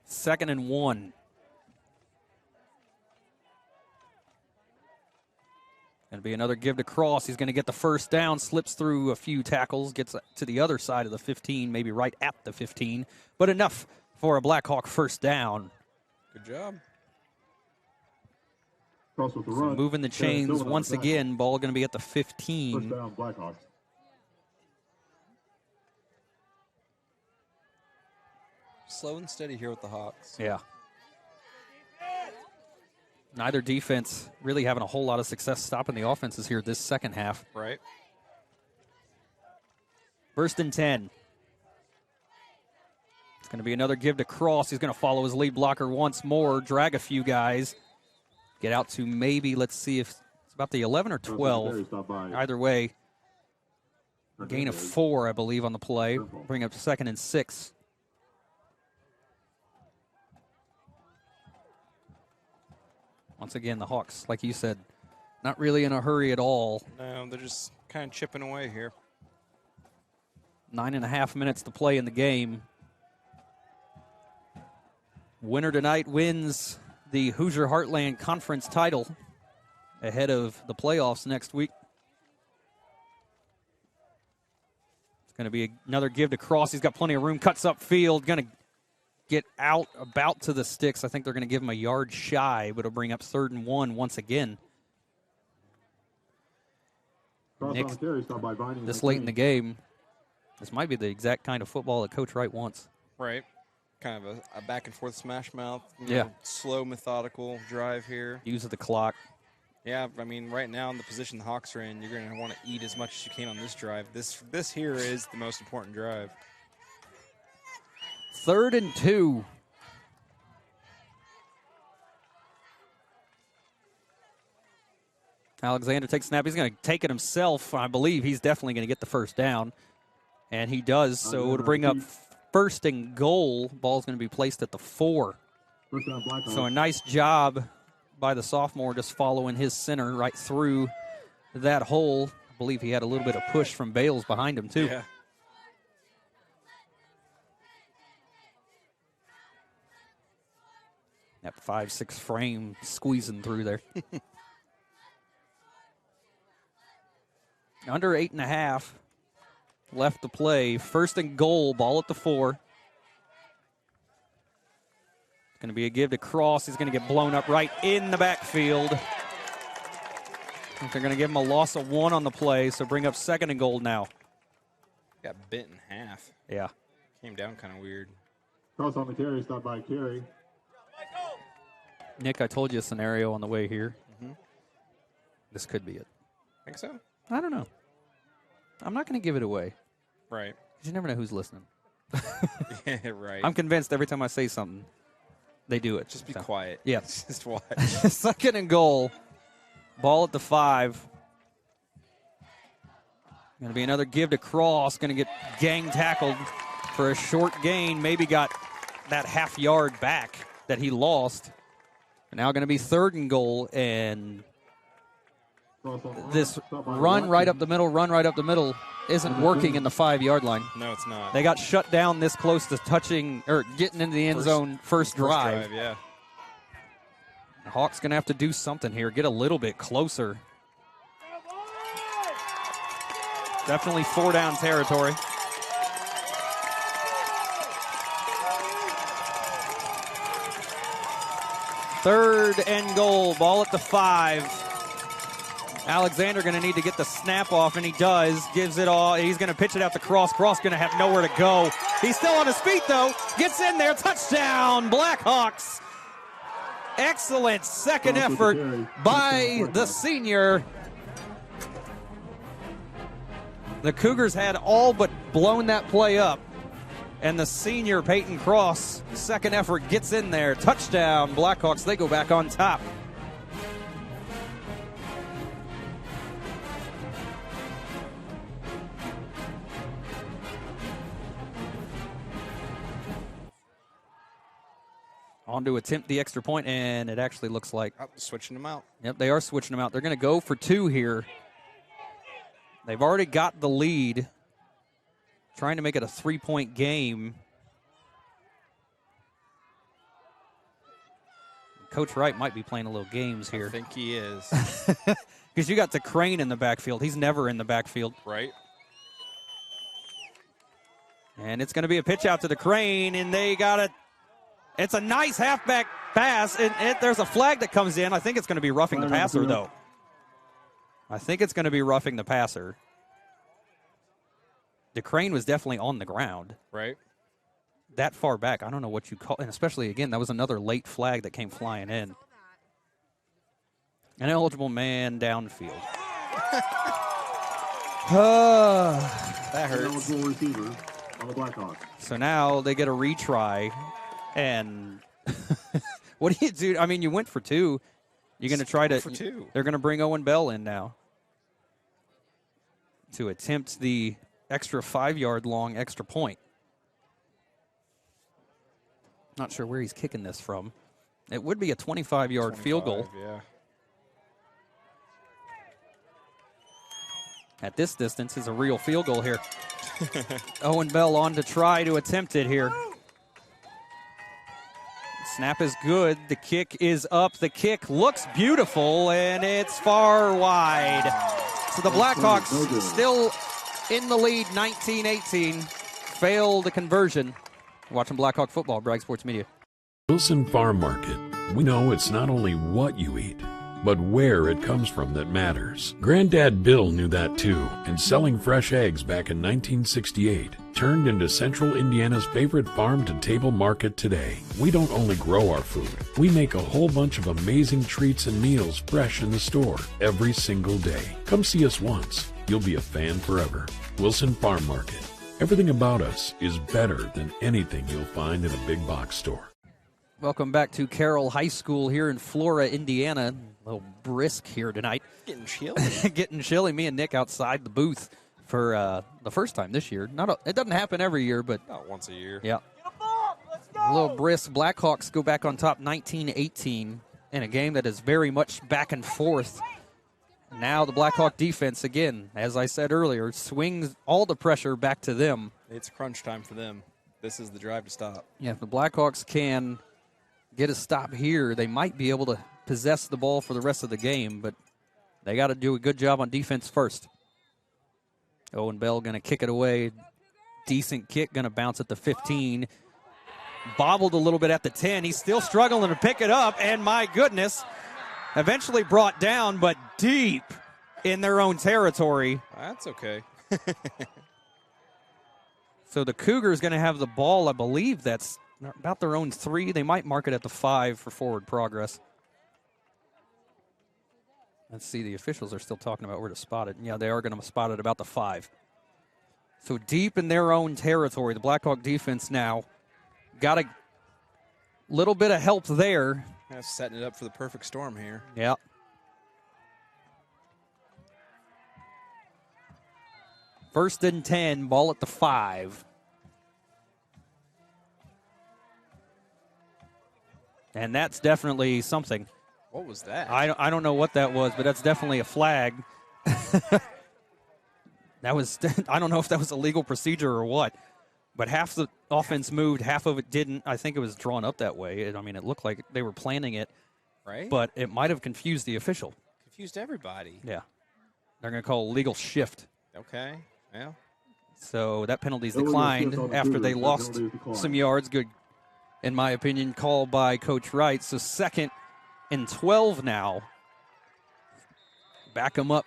Second and 1. Going to be another give to Cross. He's going to get the first down, slips through a few tackles, gets to the other side of the 15, maybe right at the 15, but enough for a Blackhawk first down. Good job. Cross with the So run. moving the chains once again. Ball going to be at the 15. First down, Blackhawks. Slow and steady here with the Hawks. Yeah. Neither defense really having a whole lot of success stopping the offenses here this second half. Right. First and 10. It's going to be another give to Cross. He's going to follow his lead blocker once more, drag a few guys, get out to maybe, let's see if it's about the 11 or 12. Either way, gain of 4, I believe, on the play. Bring up second and 6. Once again, the Hawks, like you said, not really in a hurry at all. No, they're just kind of chipping away here. 9.5 minutes to play in the game. Winner tonight wins the Hoosier Heartland Conference title ahead of the playoffs next week. It's going to be another give to Cross. He's got plenty of room, cuts up field, going to get out about to the sticks. I think they're going to give him a yard shy, but it'll bring up 3rd and 1 once again. Nick, this late in the game, this might be the exact kind of football that Coach Wright wants. Right. Kind of a back and forth smash mouth. Yeah. Slow, methodical drive here. Use of the clock. Yeah, I mean, right now in the position the Hawks are in, you're going to want to eat as much as you can on this drive. This here is the most important drive. 3rd and 2. Alexander takes snap. He's going to take it himself. I believe he's definitely going to get the first down. And he does. So it'll bring up 1st and goal. Ball's going to be placed at the 4. So a nice job by the sophomore just following his center right through that hole. I believe he had a little bit of push from Bales behind him too. Yeah. That 5'6" frame squeezing through there. Under 8.5 left to play. 1st and goal, ball at the 4. It's going to be a give to Cross. He's going to get blown up right in the backfield. They're going to give him a loss of 1 on the play, so bring up 2nd and goal now. Got bent in half. Yeah. Came down kind of weird. Cross on the carry, stop by carry. Nick, I told you a scenario on the way here. Mm-hmm. This could be it. Think so? I don't know. I'm not going to give it away. Right. Because you never know who's listening. Yeah, right. I'm convinced every time I say something, they do it. Just be quiet. Yeah. Just watch. 2nd and goal. Ball at the 5. Going to be another give to Cross. Going to get gang tackled for a short gain. Maybe got that half yard back that he lost. Now going to be 3rd and goal, and this run right up the middle isn't working in the 5-yard line. No, it's not. They got shut down this close to touching or getting into the end zone first drive. Yeah. The Hawks going to have to do something here, get a little bit closer. Definitely 4 down territory. 3rd and goal. Ball at the 5. Alexander going to need to get the snap off, and he does. Gives it all. He's going to pitch it out to Cross. Cross going to have nowhere to go. He's still on his feet, though. Gets in there. Touchdown, Blackhawks. Excellent second effort by the senior. The Cougars had all but blown that play up. And the senior, Peyton Cross, second effort gets in there. Touchdown, Blackhawks. They go back on top. On to attempt the extra point, and it actually looks like... switching them out. Yep, they are switching them out. They're going to go for 2 here. They've already got the lead. Trying to make it a 3-point game. Coach Wright might be playing a little games here. I think he is. Because you got the Crane in the backfield. He's never in the backfield. Right. And it's going to be a pitch out to the Crane, and they got it. It's a nice halfback pass, and there's a flag that comes in. I think it's going to be roughing the passer, though. I think it's going to be roughing the passer. The Crane was definitely on the ground. Right. That far back. I don't know what you call it. And especially, again, that was another late flag that came flying in. An eligible man downfield. That hurts. So now they get a retry. And what do you do? I mean, you went for 2. You're going to try to. For 2. They're going to bring Owen Bell in now to attempt the extra 5-yard long extra point. Not sure where he's kicking this from. It would be a 25-yard field goal. Yeah. At this distance is a real field goal here. Owen Bell on to try to attempt it here. Snap is good. The kick is up. The kick looks beautiful, and it's far wide. So the Blackhawks still in the lead, 19-18. Failed the conversion. Watching Blackhawk football, Bragg Sports Media. Wilson Farm Market. We know it's not only what you eat, but where it comes from that matters. Granddad Bill knew that too, and selling fresh eggs back in 1968 turned into Central Indiana's favorite farm-to-table market today. We don't only grow our food, we make a whole bunch of amazing treats and meals fresh in the store every single day. Come see us once. You'll be a fan forever. Wilson Farm Market. Everything about us is better than anything you'll find in a big box store. Welcome back to Carroll High School here in Flora, Indiana. A little brisk here tonight. Getting chilly. Getting chilly. Me and Nick outside the booth for the first time this year. It doesn't happen every year, but... Not once a year. Yeah. A little brisk. Blackhawks go back on top 19-18 in a game that is very much back and forth. Now the Blackhawk defense, again, as I said earlier, swings all the pressure back to them. It's crunch time for them. This is the drive to stop. Yeah, if the Blackhawks can get a stop here, they might be able to possess the ball for the rest of the game, but they got to do a good job on defense first. Owen Bell going to kick it away. Decent kick, going to bounce at the 15. Bobbled a little bit at the 10. He's still struggling to pick it up, and my goodness, eventually brought down, but deep in their own territory. That's okay. So the Cougars going to have the ball. I believe that's about their own 3. They might mark it at the 5 for forward progress. Let's see, the officials are still talking about where to spot it. Yeah, they are going to spot it about the 5. So deep in their own territory, the Blackhawk defense now got a little bit of help there. That's setting it up for the perfect storm here. Yeah. First and 10, ball at the 5. And that's definitely something. What was that? I don't know what that was, but that's definitely a flag. That was, I don't know if that was a legal procedure or what, but half the offense moved, half of it didn't. I think it was drawn up that way. It looked like they were planning it, right? But it might have confused the official. Confused everybody. Yeah. They're going to call a legal shift. Okay, yeah. So that penalty's declined after they lost some yards. Good, in my opinion, call by Coach Wright. So second and 12 now. Back them up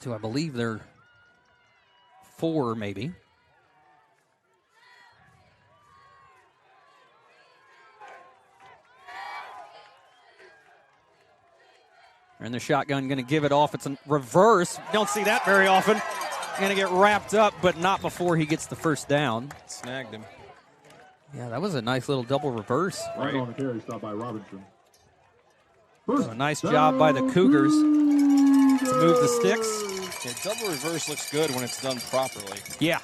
to, I believe they're 4 maybe. And the shotgun going to give it off. It's a reverse. Don't see that very often. Going to get wrapped up, but not before he gets the first down. Snagged him. Yeah, that was a nice little double reverse. Right on the carry, stop by Robinson. So a nice job by the Cougars to move the sticks. Yeah, double reverse looks good when it's done properly. Yeah.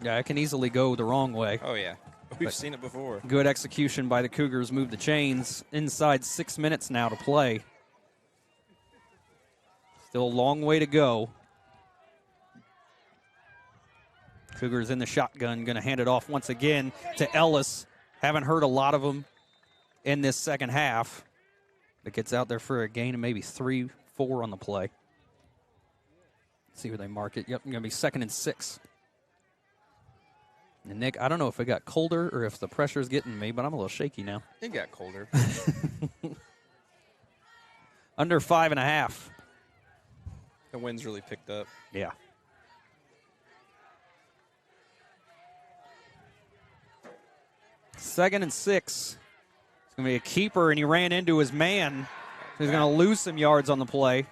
Yeah, it can easily go the wrong way. Oh, yeah. We've seen it before. Good execution by the Cougars. Move the chains. Inside 6 minutes now to play. Still a long way to go. Cougars in the shotgun, going to hand it off once again to Ellis. Haven't heard a lot of them in this second half. It gets out there for a gain of maybe 3-4 on the play. See where they mark it. Yep, going to be 2nd and 6. And Nick, I don't know if it got colder or if the pressure's getting me, but I'm a little shaky now. It got colder. Under 5.5. The wind's really picked up. Yeah. Second and 6. It's going to be a keeper, and he ran into his man. He's going to lose some yards on the play.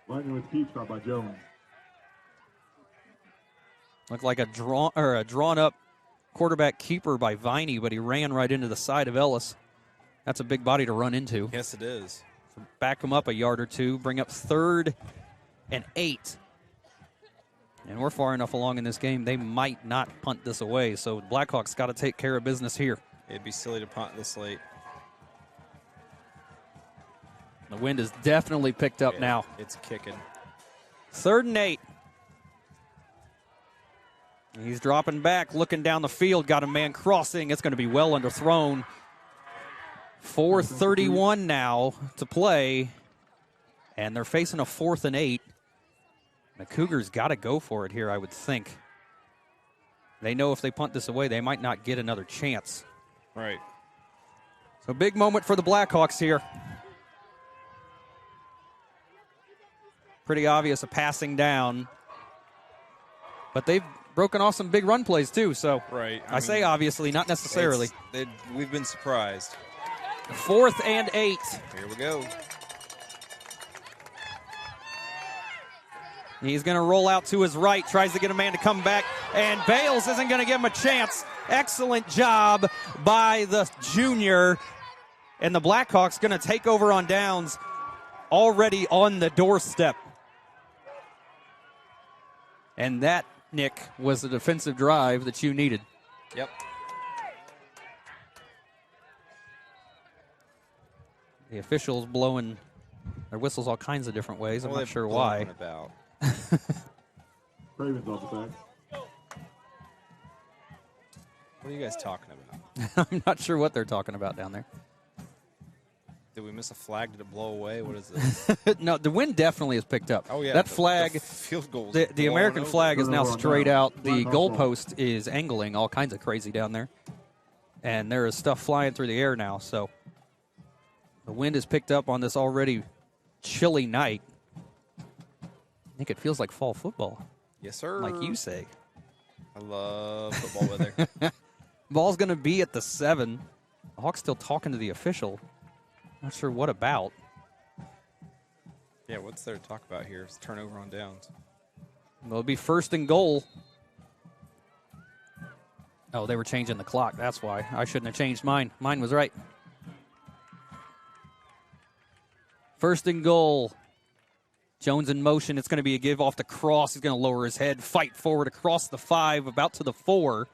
Lightning with keep, stop by Jones. Looked like a drawn-up quarterback keeper by Viney, but he ran right into the side of Ellis. That's a big body to run into. Yes, it is. So back him up a yard or two, bring up 3rd and 8. And we're far enough along in this game, they might not punt this away. So Blackhawks got to take care of business here. It'd be silly to punt this late. The wind is definitely picked up now. It's kicking. 3rd and 8. He's dropping back, looking down the field, got a man crossing. It's going to be well underthrown. 4:31 now to play, and they're facing a 4th and 8. The Cougars got to go for it here, I would think. They know if they punt this away, they might not get another chance. Right. So big moment for the Blackhawks here. Pretty obvious a passing down. But they've broken off some big run plays too, so right. I say obviously, not necessarily. We've been surprised. 4th and 8. Here we go. He's going to roll out to his right, tries to get a man to come back, and Bales isn't going to give him a chance. Excellent job by the junior. And the Blackhawks going to take over on downs already on the doorstep. And that, Nick, was the defensive drive that you needed. Yep. The officials blowing their whistles all kinds of different ways. I'm not sure why. About. Craven's off the back. What are you guys talking about? I'm not sure what they're talking about down there. Did we miss a flag? Did it blow away? What is this? No, the wind definitely has picked up. Oh, yeah. That flag, the field goal. The American flag is now straight out. The goalpost is angling all kinds of crazy down there. And there is stuff flying through the air now. So the wind has picked up on this already chilly night. I think it feels like fall football. Yes, sir. Like you say. I love football weather. Ball's going to be at the 7. The Hawks still talking to the official. Not sure what about. Yeah, what's there to talk about here? It's turnover on downs. Well, it'll be 1st and goal. Oh, they were changing the clock. That's why. I shouldn't have changed mine. Mine was right. 1st and goal. Jones in motion. It's going to be a give off the cross. He's going to lower his head, fight forward across the 5, about to the 4.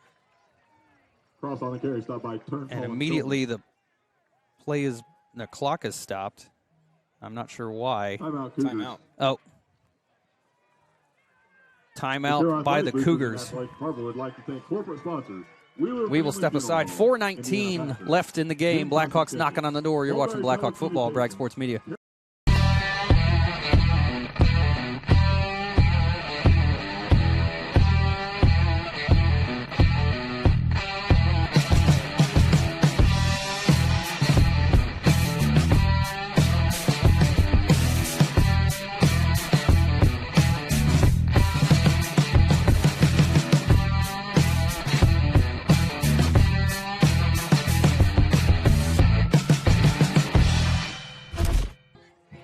Cross on the carry, stop by turn. And immediately the play is, the clock is stopped. I'm not sure why. Timeout. Timeout. Oh. Timeout by the Cougars. Would like to thank corporate sponsors. We will step aside. 4:19 left in the game. Blackhawks knocking on the door. You're watching Blackhawk football, Bragg Sports Media.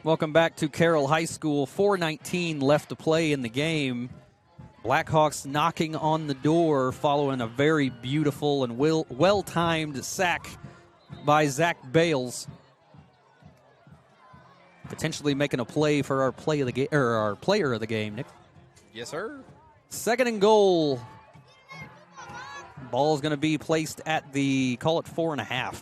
Welcome back to Carroll High School. 4:19 left to play in the game. Blackhawks knocking on the door following a very beautiful and well-timed sack by Zach Bales. Potentially making a play for our play of the game, or our player of the game, Nick. Yes, sir. Second and goal. Ball's going to be placed at the, call it 4.5.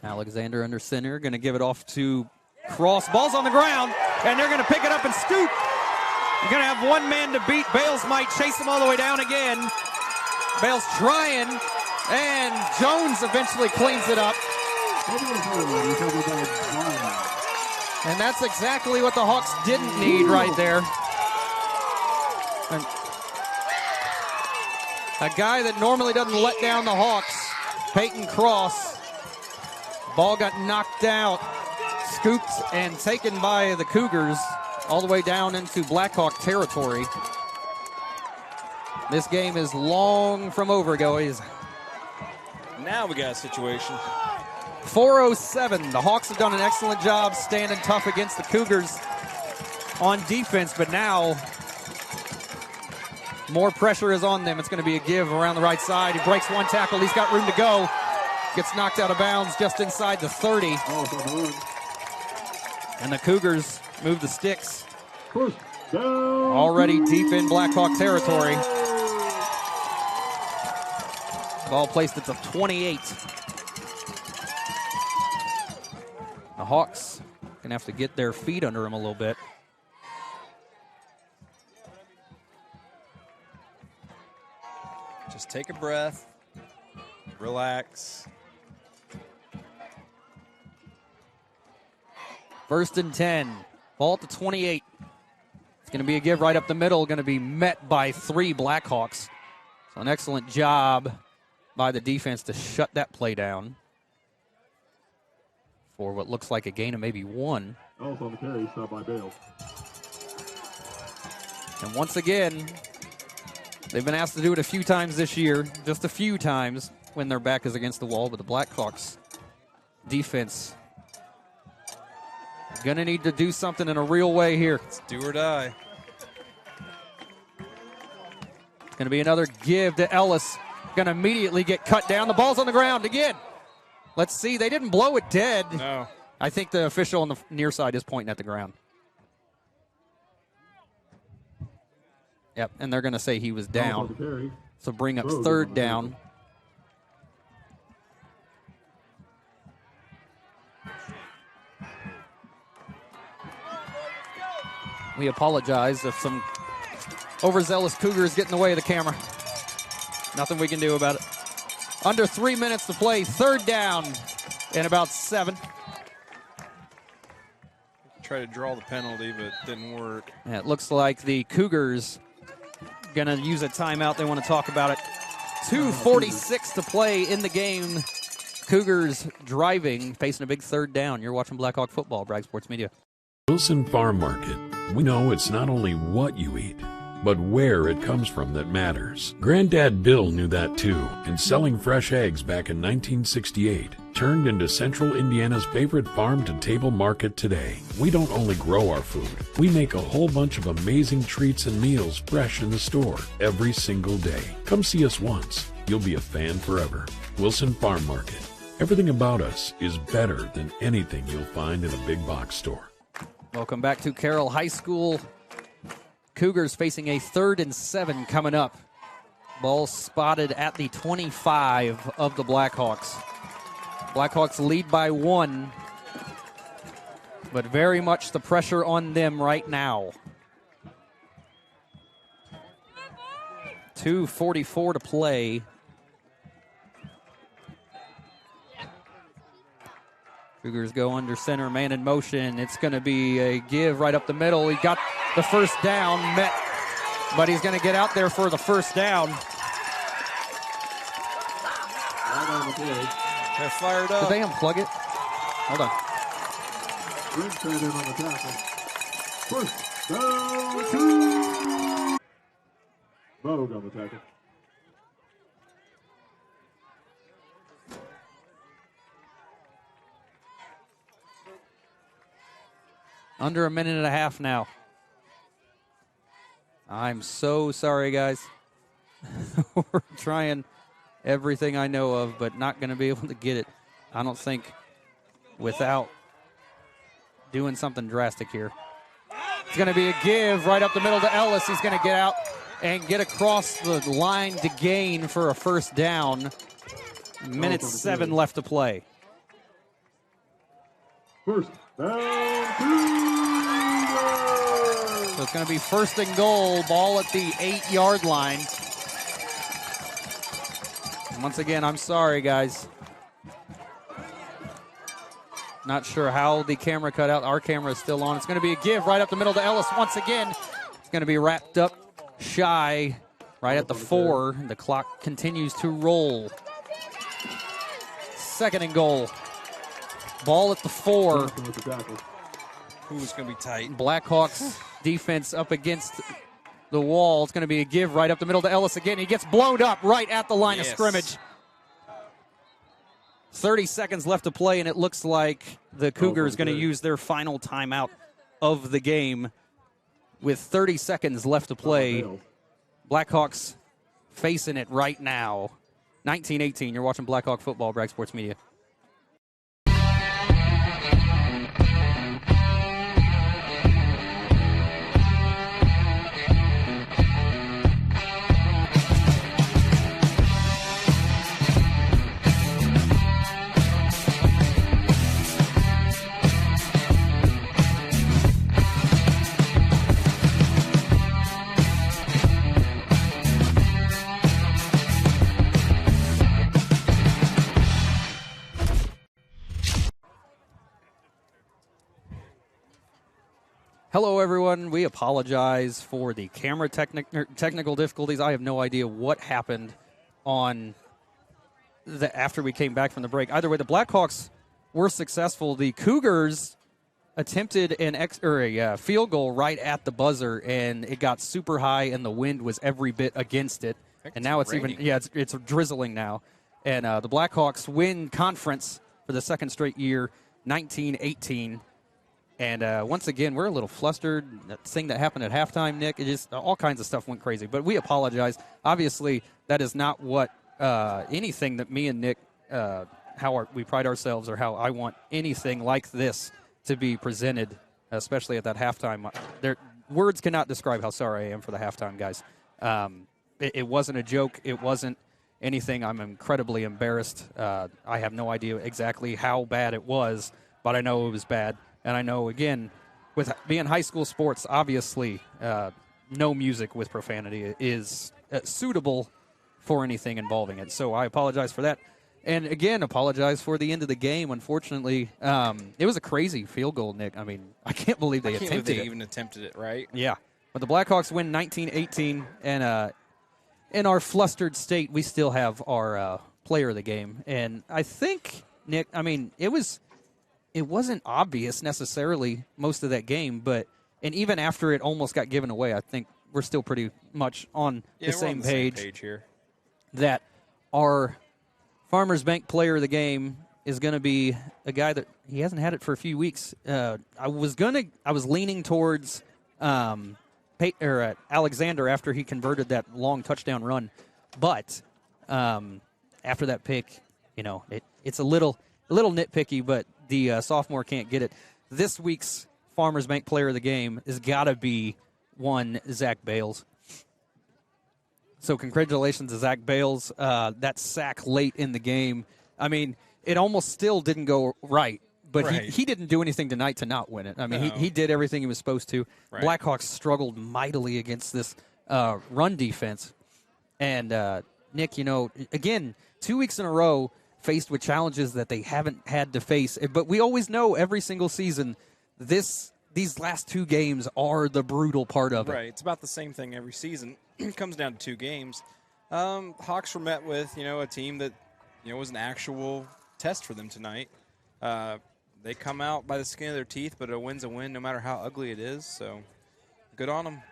Alexander under center, going to give it off to Cross. Ball's on the ground, and they're going to pick it up and scoop. You're going to have one man to beat. Bales might chase him all the way down again. Bales trying, and Jones eventually cleans it up. And that's exactly what the Hawks didn't need right there. And a guy that normally doesn't let down the Hawks, Peyton Cross. Ball got knocked out, scooped, and taken by the Cougars all the way down into Blackhawk territory. This game is long from over, guys. Now we got a situation. 4:07. The Hawks have done an excellent job standing tough against the Cougars on defense, but now more pressure is on them. It's going to be a give around the right side. He breaks one tackle. He's got room to go. Gets knocked out of bounds just inside the 30. And the Cougars move the sticks. Already deep in Blackhawk territory. Ball placed at the 28. The Hawks going to have to get their feet under them a little bit. Just take a breath. Relax. First and 10. Ball at the 28. It's going to be a give right up the middle. Going to be met by 3 Blackhawks. So an excellent job by the defense to shut that play down for what looks like a gain of maybe 1. Also on the carry, stopped by Bales. And once again, they've been asked to do it a few times this year, just a few times when their back is against the wall, but the Blackhawks defense going to need to do something in a real way here. It's do or die. It's going to be another give to Ellis. Going to immediately get cut down. The ball's on the ground again. Let's see. They didn't blow it dead. No. I think the official on the near side is pointing at the ground. Yep, and they're going to say he was down. So bring up third down. We apologize if some overzealous Cougars get in the way of the camera. Nothing we can do about it. Under 3 minutes to play, third down and about 7. Try to draw the penalty, but it didn't work. Yeah, it looks like the Cougars going to use a timeout. They want to talk about it. 2:46 to play in the game. Cougars driving, facing a big third down. You're watching Blackhawk football, Bragg Sports Media. Wilson Farm Market. We know it's not only what you eat, but where it comes from that matters. Granddad Bill knew that too, and selling fresh eggs back in 1968 turned into Central Indiana's favorite farm-to-table market today. We don't only grow our food, we make a whole bunch of amazing treats and meals fresh in the store every single day. Come see us once. You'll be a fan forever. Wilson Farm Market. Everything about us is better than anything you'll find in a big box store. Welcome back to Carroll High School. Cougars facing a 3rd and 7 coming up. Ball spotted at the 25 of the Blackhawks. Blackhawks lead by 1, but very much the pressure on them right now. 2:44 to play. Cougars go under center, man in motion. It's going to be a give right up the middle. He got the first down met, but he's going to get out there for the first down. They're fired up. Did they unplug it? Hold on. First down, 2. Bragg on the tackle. Under a minute and a half now. I'm so sorry, guys. We're trying everything I know of, but not going to be able to get it, I don't think, without doing something drastic here. It's going to be a give right up the middle to Ellis. He's going to get out and get across the line to gain for a first down. Minute 7 left to play. First down, 2. So it's going to be first and goal, ball at the 8-yard line. And once again, I'm sorry, guys. Not sure how the camera cut out. Our camera is still on. It's going to be a give right up the middle to Ellis once again. It's going to be wrapped up shy right at the 4. The clock continues to roll. Second and goal. Ball at the 4. Who's going to be tight? Blackhawks defense up against the wall. It's going to be a give right up the middle to Ellis again. He gets blown up right at the line of scrimmage. 30 seconds left to play, and it looks like the Cougars going to use their final timeout of the game with 30 seconds left to play. Blackhawks facing it right now. 19-18. You're watching Blackhawk football, Bragg Sports Media. Hello, everyone. We apologize for the camera technical difficulties. I have no idea what happened on after we came back from the break. Either way, the Blackhawks were successful. The Cougars attempted a field goal right at the buzzer, and it got super high, and the wind was every bit against it. And now it's raining. It's drizzling now. And the Blackhawks win conference for the second straight year, 19-18. And once again, we're a little flustered. That thing that happened at halftime, Nick, it just all kinds of stuff went crazy. But we apologize. Obviously, that is not what anything that me and Nick, we pride ourselves, or how I want anything like this to be presented, especially at that halftime. Words cannot describe how sorry I am for the halftime, guys. It wasn't a joke. It wasn't anything. I'm incredibly embarrassed. I have no idea exactly how bad it was, but I know it was bad. And I know, again, with being high school sports, obviously no music with profanity is suitable for anything involving it. So I apologize for that. And, again, apologize for the end of the game. Unfortunately, it was a crazy field goal, Nick. I mean, I can't believe they attempted it. Even attempted it, right? Yeah. But the Blackhawks win 19-18. And in our flustered state, we still have our player of the game. And I think, Nick, I mean, it wasn't obvious necessarily most of that game, and even after it almost got given away, I think we're still pretty much on the same page here. That our Farmers Bank player of the game is going to be a guy that he hasn't had it for a few weeks. I was leaning towards Alexander after he converted that long touchdown run, but after that pick, it's a little nitpicky, but the sophomore can't get it. This week's Farmers Bank player of the game has got to be one Zach Bales. So congratulations to Zach Bales. That sack late in the game. I mean, it almost still didn't go right, but he didn't do anything tonight to not win it. I mean, he did everything he was supposed to. Right. Blackhawks struggled mightily against this run defense. And, Nick, again, 2 weeks in a row, faced with challenges that they haven't had to face. But we always know every single season these last 2 games are the brutal part of it. Right. It's about the same thing every season. It comes down to 2 games. Hawks were met with, a team that, was an actual test for them tonight. they come out by the skin of their teeth, but a win's a win no matter how ugly it is. So good on them.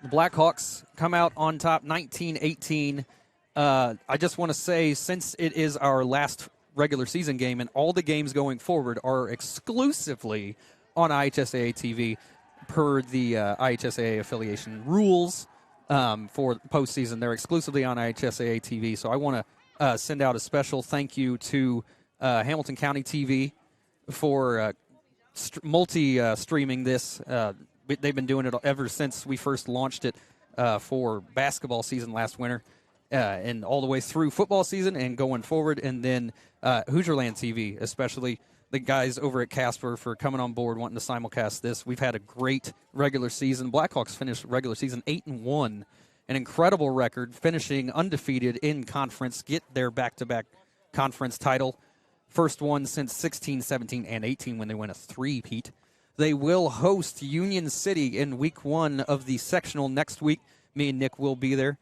The Blackhawks come out on top 19-18. I just want to say, since it is our last regular season game and all the games going forward are exclusively on IHSAA TV per the IHSAA affiliation rules for postseason, they're exclusively on IHSAA TV. So I want to send out a special thank you to Hamilton County TV for multi-streaming this. They've been doing it ever since we first launched it for basketball season last winter. And all the way through football season and going forward. And then Hoosierland TV, especially the guys over at Casper for coming on board, wanting to simulcast this. We've had a great regular season. Blackhawks finished regular season 8-1, an incredible record, finishing undefeated in conference, get their back-to-back conference title. First one since 16, 17, and 18 when they win a three-peat. They will host Union City in week 1 of the sectional next week. Me and Nick will be there.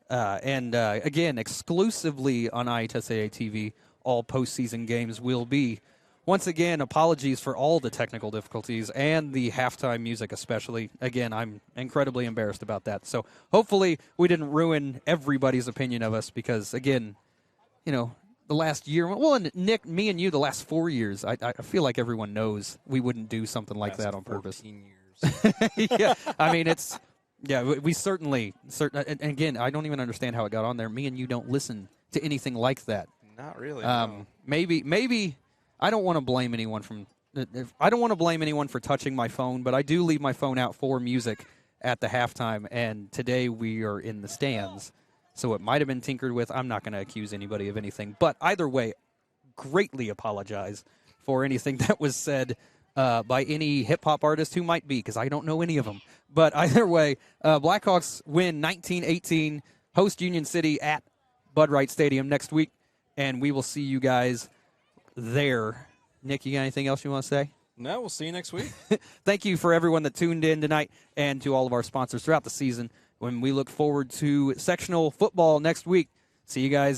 Again, exclusively on IHSAA TV, all postseason games will be. Once again, apologies for all the technical difficulties and the halftime music especially. Again, I'm incredibly embarrassed about that. So hopefully we didn't ruin everybody's opinion of us because, again, the last year, well, and Nick, me and you, the last 4 years, I feel like everyone knows we wouldn't do something like that on purpose. 14 years. Yeah, I mean, it's... Yeah, we certainly, and again, I don't even understand how it got on there. Me and you don't listen to anything like that. Not really. No. Maybe I don't want to blame anyone I don't want to blame anyone for touching my phone, but I do leave my phone out for music at the halftime. And today we are in the stands, so it might have been tinkered with. I'm not going to accuse anybody of anything, but either way, greatly apologize for anything that was said by any hip-hop artist who might be, because I don't know any of them. But either way, Blackhawks win 19-18, host Union City at Bud Wright Stadium next week, and we will see you guys there. Nick, you got anything else you want to say? No, we'll see you next week. Thank you for everyone that tuned in tonight and to all of our sponsors throughout the season when we look forward to sectional football next week. See you guys.